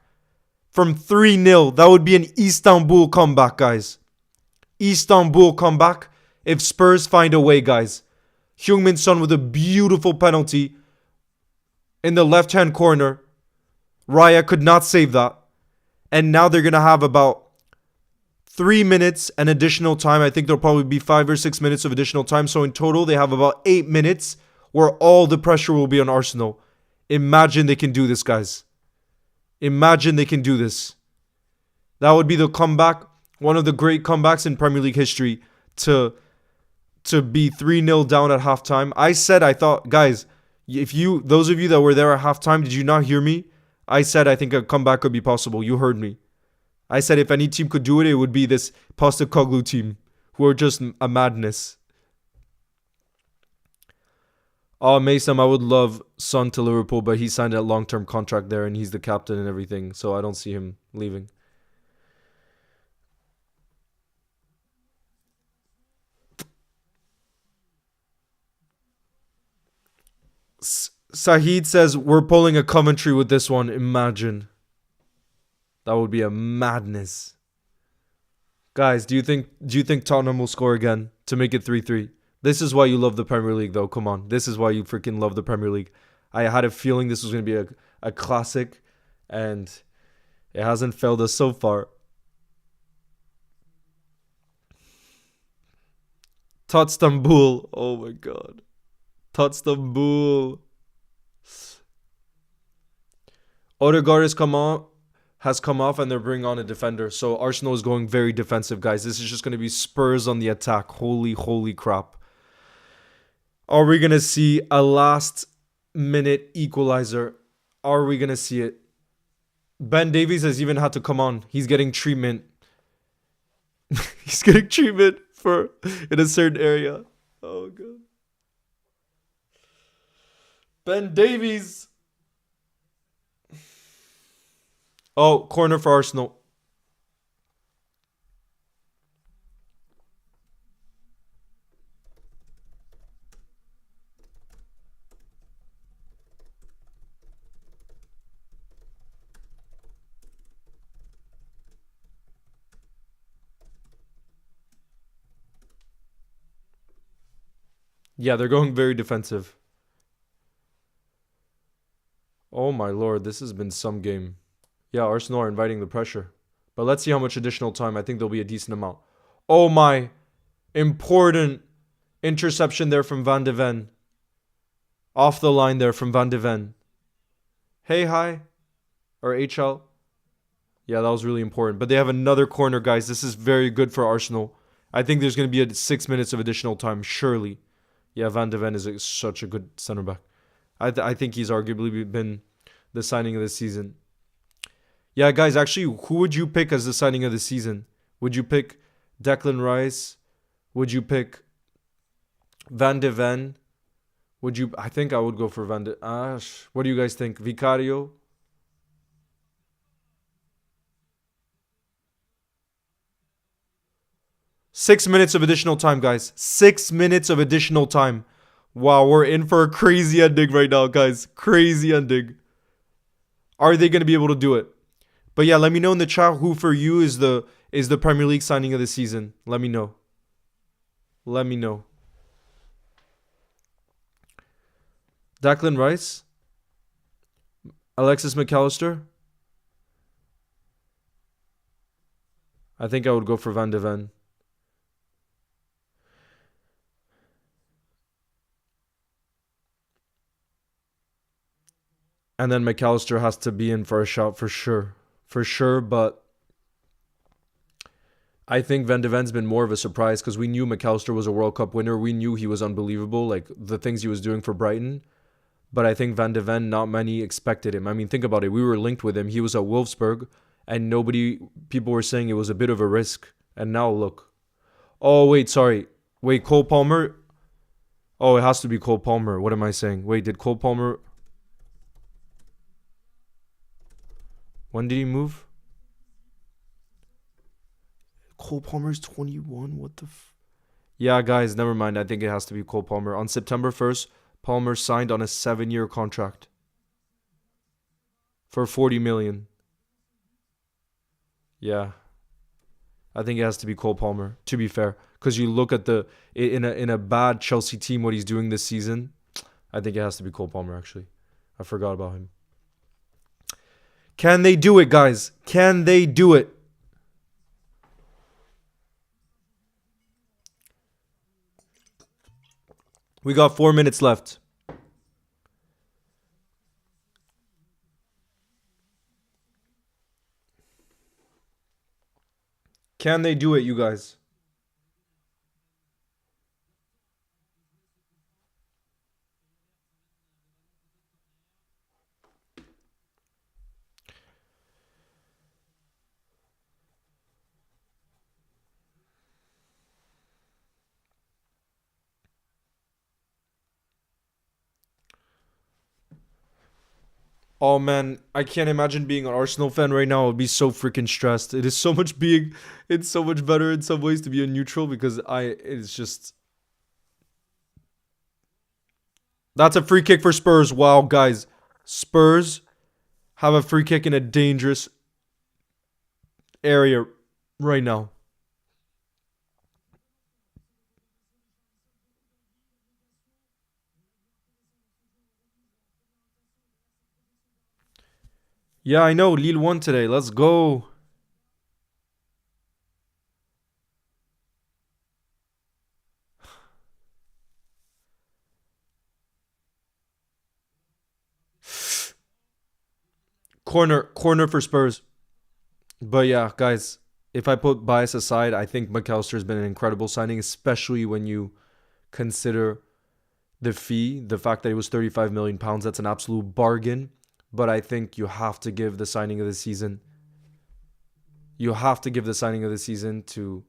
Speaker 1: From 3-0, that would be an Istanbul comeback, guys. Istanbul comeback if Spurs find a way, guys. Heung-min Son with a beautiful penalty in the left-hand corner. Raya could not save that. And now they're going to have about 3 minutes and additional time. I think there'll probably be 5 or 6 minutes of additional time. So in total, they have about 8 minutes where all the pressure will be on Arsenal. Imagine they can do this, guys. Imagine they can do this. That would be the comeback, one of the great comebacks in Premier League history to be 3-0 down at halftime. I thought, guys, those of you that were there at halftime, did you not hear me? I said I think a comeback could be possible. You heard me. I said if any team could do it, it would be this Postecoglou team, who are just a madness. Oh, Mason, I would love Son to Liverpool, but he signed a long-term contract there, and he's the captain and everything, so I don't see him leaving. Sahid says, we're pulling a Coventry with this one. Imagine. That would be a madness. Guys, do you think Tottenham will score again to make it 3-3? This is why you love the Premier League, though. Come on. This is why you freaking love the Premier League. I had a feeling this was going to be a classic, and it hasn't failed us so far. Tottenham. Oh, my God. Tottenham. Odegaard has come off, and they're bringing on a defender. So Arsenal is going very defensive, guys. This is just going to be Spurs on the attack. Holy crap. Are we going to see a last-minute equalizer? Are we gonna see it? Ben Davies has even had to come on. He's getting treatment. He's getting treatment for in a certain area. Oh god. Ben Davies. Oh, corner for Arsenal. Yeah, they're going very defensive. Oh my lord, this has been some game. Yeah, Arsenal are inviting the pressure. But let's see how much additional time. I think there'll be a decent amount. Oh my. Important interception there from Van de Ven. Off the line there from Van de Ven. Hey, hi. Or HL. Yeah, that was really important. But they have another corner, guys. This is very good for Arsenal. I think there's going to be 6 minutes of additional time, surely. Yeah, Van de Ven is such a good center back. I think he's arguably been the signing of the season. Yeah, guys, actually, who would you pick as the signing of the season? Would you pick Declan Rice? Would you pick Van de Ven? Would you? I think I would go for Van de. What do you guys think? Vicario? 6 minutes of additional time, guys. 6 minutes of additional time. Wow, we're in for a crazy ending right now, guys. Crazy ending. Are they going to be able to do it? But yeah, let me know in the chat who for you is the Premier League signing of the season. Let me know. Let me know. Declan Rice? Alexis McAllister? I think I would go for Van de Ven. And then McAllister has to be in for a shot for sure. For sure, but I think Van de Ven's been more of a surprise because we knew McAllister was a World Cup winner. We knew he was unbelievable, like the things he was doing for Brighton. But I think Van de Ven, not many expected him. I mean, think about it. We were linked with him. He was at Wolfsburg, and people were saying it was a bit of a risk. And now look. Oh, wait, sorry. Wait, Cole Palmer? Oh, it has to be Cole Palmer. What am I saying? Wait, did Cole Palmer... When did he move? Cole Palmer's 21? What the Yeah, guys, never mind. I think it has to be Cole Palmer. On September 1st, Palmer signed on a 7-year contract for 40 million. Yeah. I think it has to be Cole Palmer, to be fair. Because you look at in a bad Chelsea team, what he's doing this season, I think it has to be Cole Palmer, actually. I forgot about him. Can they do it, guys? Can they do it? We got 4 minutes left. Can they do it, you guys? Oh man, I can't imagine being an Arsenal fan right now. I would be so freaking stressed. It's so much better in some ways to be a neutral because it's just. That's a free kick for Spurs. Wow, guys. Spurs have a free kick in a dangerous area right now. Yeah, I know. Lille won today. Let's go. Corner for Spurs. But yeah, guys, if I put bias aside, I think McAllister has been an incredible signing, especially when you consider the fee, the fact that it was £35 million. That's an absolute bargain. but I think you have to give the signing of the season. You have to give the signing of the season to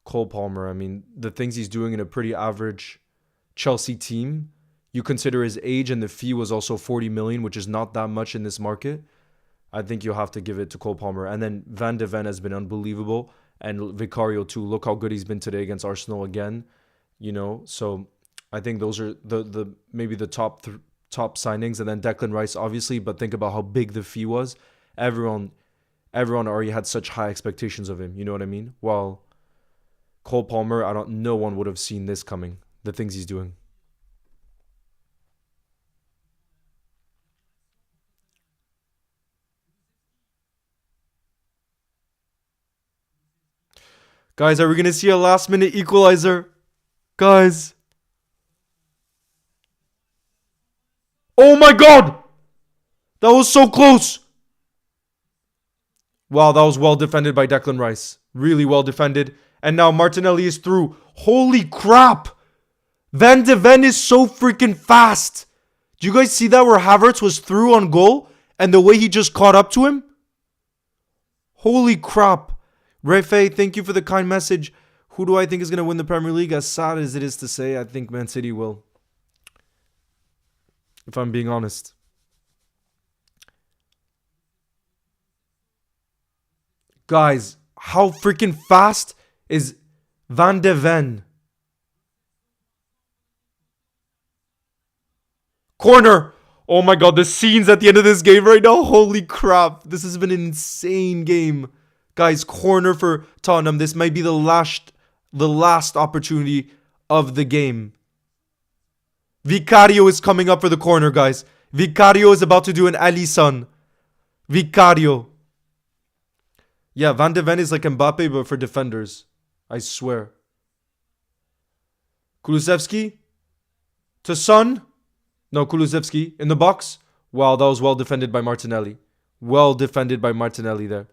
Speaker 1: Cole Palmer. I mean, the things he's doing in a pretty average Chelsea team. You consider his age, and the fee was also 40 million, which is not that much in this market. I think you'll have to give it to Cole Palmer. And then Van de Ven has been unbelievable. And Vicario too. Look how good he's been today against Arsenal again. So I think those are the maybe the top signings. And then Declan Rice, obviously. But think about how big the fee was. Everyone already had such high expectations of him. You know what I mean? While Cole Palmer, no one would have seen this coming. The things he's doing. Guys, are we going to see a last minute equalizer? Guys. Oh my god! That was so close. Wow, that was well defended by Declan Rice. Really well defended. And now Martinelli is through. Holy crap! Van de Ven is so freaking fast. Do you guys see that where Havertz was through on goal? And the way he just caught up to him? Holy crap. Refe, thank you for the kind message. Who do I think is going to win the Premier League? As sad as it is to say, I think Man City will. If I'm being honest. Guys, how freaking fast is Van de Ven? Corner! Oh my god, the scenes at the end of this game right now. Holy crap. This has been an insane game. Guys, corner for Tottenham. This might be the last opportunity of the game. Vicario is coming up for the corner, guys. Vicario is about to do an Alisson. Vicario. Yeah, Van de Ven is like Mbappe, but for defenders. I swear. Kulusevski. To Son. No, Kulusevski. In the box. Wow, that was well defended by Martinelli. Well defended by Martinelli there.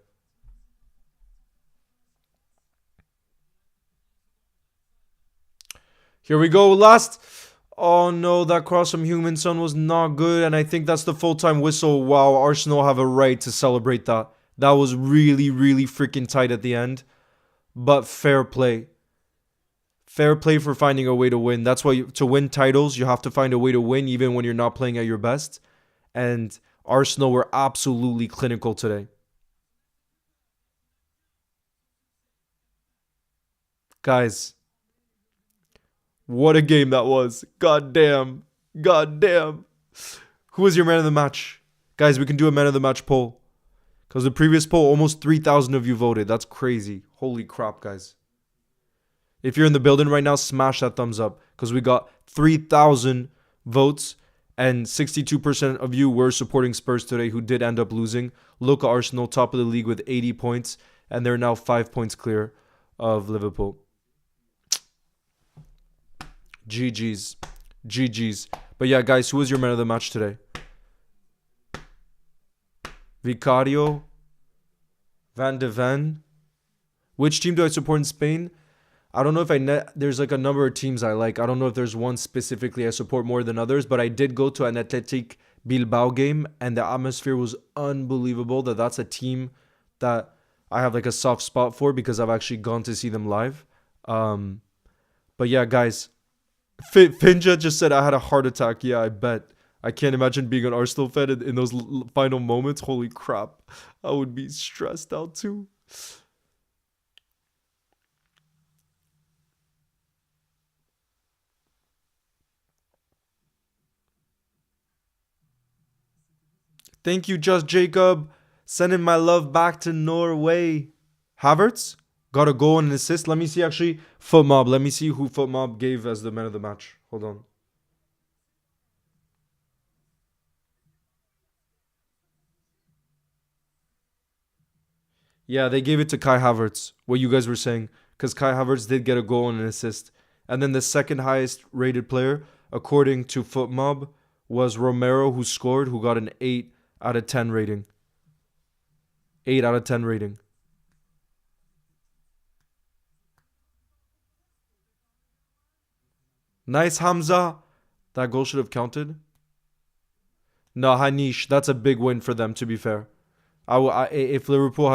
Speaker 1: Here we go. Last. Oh no, that cross from Human-Son was not good. And I think that's the full-time whistle. Wow, Arsenal have a right to celebrate that. That was really, really freaking tight at the end. But fair play. Fair play for finding a way to win. That's why to win titles, you have to find a way to win even when you're not playing at your best. And Arsenal were absolutely clinical today. Guys, what a game that was. God damn. God damn. Who was your man of the match? Guys, we can do a man of the match poll. Because the previous poll, almost 3,000 of you voted. That's crazy. Holy crap, guys. If you're in the building right now, smash that thumbs up. Because we got 3,000 votes. And 62% of you were supporting Spurs today, who did end up losing. Look at Arsenal, top of the league with 80 points. And they're now 5 points clear of Liverpool. GG's. GG's. But yeah, guys, who was your man of the match today? Vicario. Van de Ven. Which team do I support in Spain? I don't know if there's like a number of teams I like. I don't know if there's one specifically I support more than others, but I did go to an Athletic Bilbao game and the atmosphere was unbelievable. That's a team that I have like a soft spot for because I've actually gone to see them live. But yeah, guys, Finja just said I had a heart attack. Yeah, I bet. I can't imagine being an Arsenal fan in those final moments. Holy crap. I would be stressed out too. Thank you, Just Jacob. Sending my love back to Norway. Havertz got a goal and an assist. Let me see actually. Footmob. Let me see who Footmob gave as the man of the match. Hold on. Yeah, they gave it to Kai Havertz. What you guys were saying. Because Kai Havertz did get a goal and an assist. And then the second highest rated player, according to Footmob, was Romero, who scored, who got an 8 out of 10 rating. 8 out of 10 rating. Nice, Hamza. That goal should have counted. No, Hanish, that's a big win for them. To be fair, if Liverpool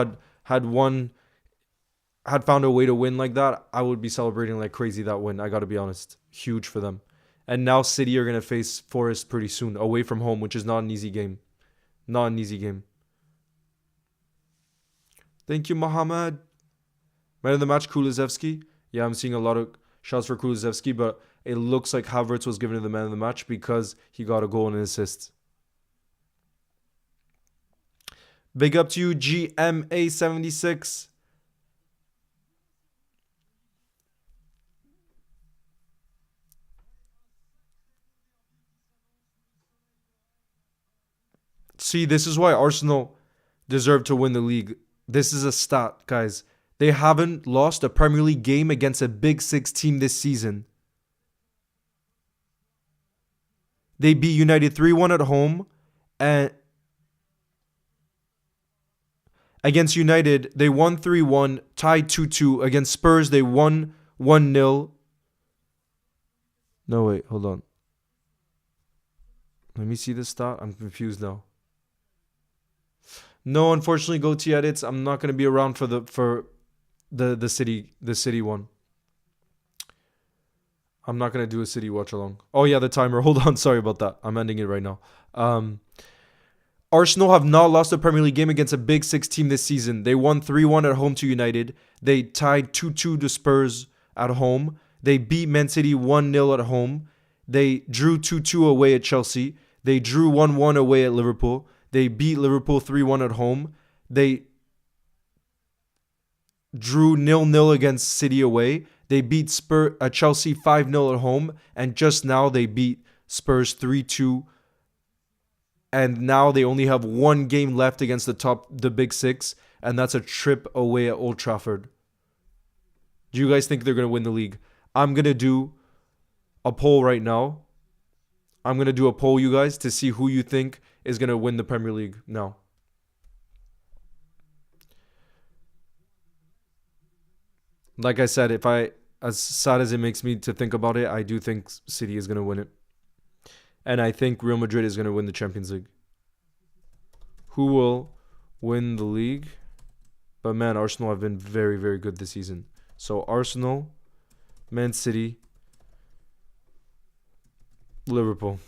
Speaker 1: had found a way to win like that, I would be celebrating like crazy that win. I got to be honest, huge for them. And now City are gonna face Forest pretty soon, away from home, which is not an easy game. Not an easy game. Thank you, Mohammed. Man of the match, Kulusevski. Yeah, I'm seeing a lot of shots for Kulusevski, but it looks like Havertz was given to the man of the match because he got a goal and an assist. Big up to you, GMA76. See, this is why Arsenal deserve to win the league. This is a stat, guys. They haven't lost a Premier League game against a Big Six team this season. They beat United 3-1 at home, and against United, they won 3-1, tied 2-2. Against Spurs, they won 1-0. No, wait, hold on. Let me see this stat. I'm confused now. No, unfortunately, GoT edits. I'm not going to be around for the city one. I'm not going to do a city watch along. Oh yeah, the timer. Hold on, sorry about that. I'm ending it right now. Arsenal have not lost a Premier League game against a Big Six team this season. They won 3-1 at home to United. They tied 2-2 to Spurs at home. They beat Man City 1-0 at home. They drew 2-2 away at Chelsea. They drew 1-1 away at Liverpool. They beat Liverpool 3-1 at home. They drew 0-0 against City away. They beat Chelsea 5-0 at home. And just now they beat Spurs 3-2. And now they only have one game left against the Big Six. And that's a trip away at Old Trafford. Do you guys think they're going to win the league? I'm going to do a poll right now. I'm going to do a poll, you guys, to see who you think is going to win the Premier League now. Like I said, as sad as it makes me to think about it, I do think City is going to win it. And I think Real Madrid is going to win the Champions League. Who will win the league? But man, Arsenal have been very, very good this season. So Arsenal, Man City, Liverpool.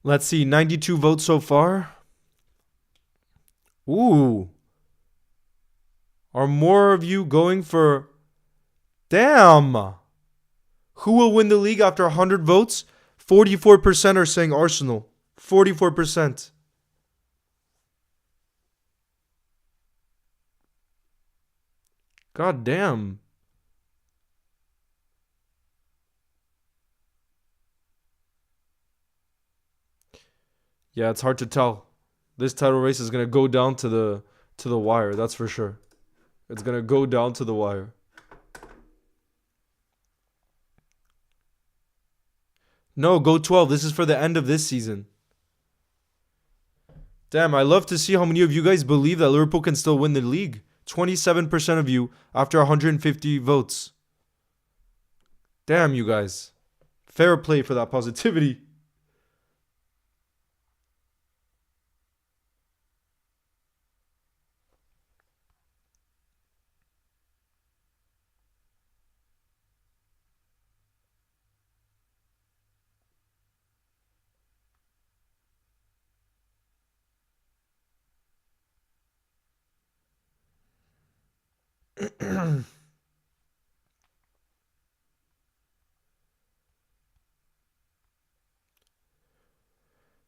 Speaker 1: Let's see, 92 votes so far. Ooh. Are more of you going for... Damn. Who will win the league after 100 votes? 44% are saying Arsenal. 44%. God damn. Yeah, it's hard to tell. This title race is gonna go down to the wire, that's for sure. It's gonna go down to the wire. No, go 12. This is for the end of this season. Damn, I love to see how many of you guys believe that Liverpool can still win the league. 27% of you after 150 votes. Damn, you guys. Fair play for that positivity.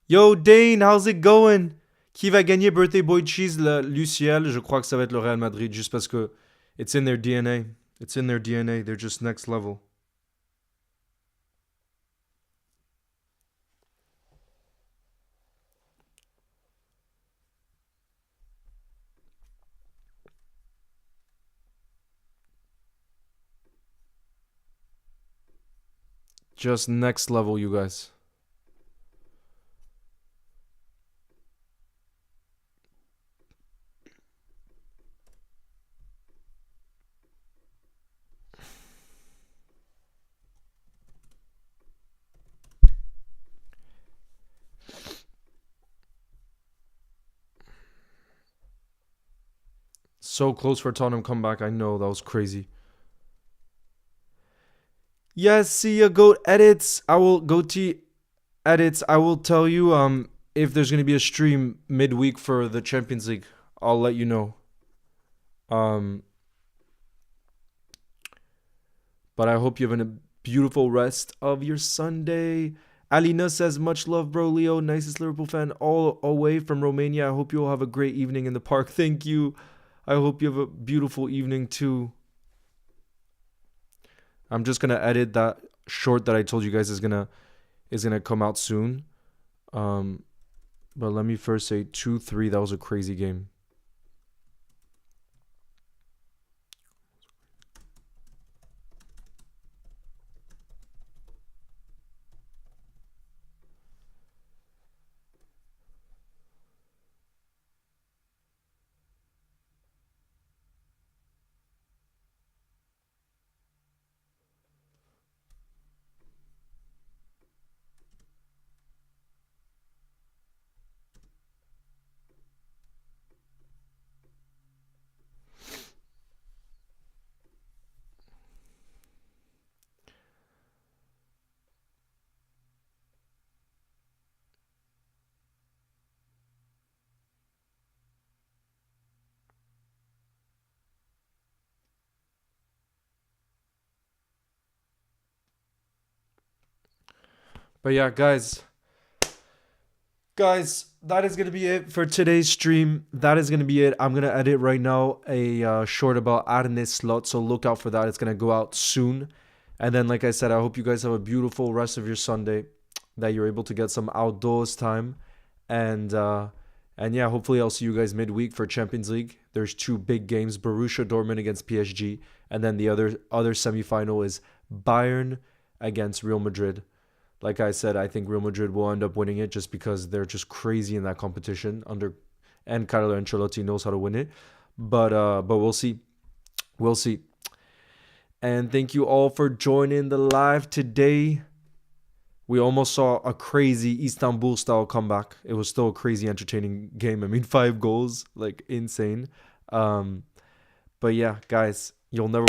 Speaker 1: Yo, Dane, how's it going? Qui va gagner Birthday Boy Cheese, l'UCL? Je crois que ça va être le Real Madrid, juste parce que it's in their DNA. It's in their DNA. They're just next level. Just next level, you guys. So close for Tottenham comeback. I know that was crazy. Yes, see ya. Go edits. I will go to edits. I will tell you if there's gonna be a stream midweek for the Champions League. I'll let you know. Um, but I hope you have a beautiful rest of your Sunday. Alina says, much love, bro. Leo, nicest Liverpool fan all away from Romania. I hope you all have a great evening in the park. Thank you. I hope you have a beautiful evening too. I'm just gonna edit that short that I told you guys is gonna come out soon. But let me first say 2-3. That was a crazy game. But yeah, guys, that is gonna be it for today's stream. That is gonna be it. I'm gonna edit right now a short about Arne Slot, so look out for that. It's gonna go out soon. And then, like I said, I hope you guys have a beautiful rest of your Sunday, that you're able to get some outdoors time, and yeah, hopefully I'll see you guys midweek for Champions League. There's two big games: Borussia Dortmund against PSG, and then the other semifinal is Bayern against Real Madrid. Like I said, I think Real Madrid will end up winning it just because they're just crazy in that competition and Carlo Ancelotti knows how to win it. But we'll see. We'll see. And thank you all for joining the live today. We almost saw a crazy Istanbul style comeback. It was still a crazy entertaining game. I mean, 5 goals, like insane. But yeah, guys, you'll never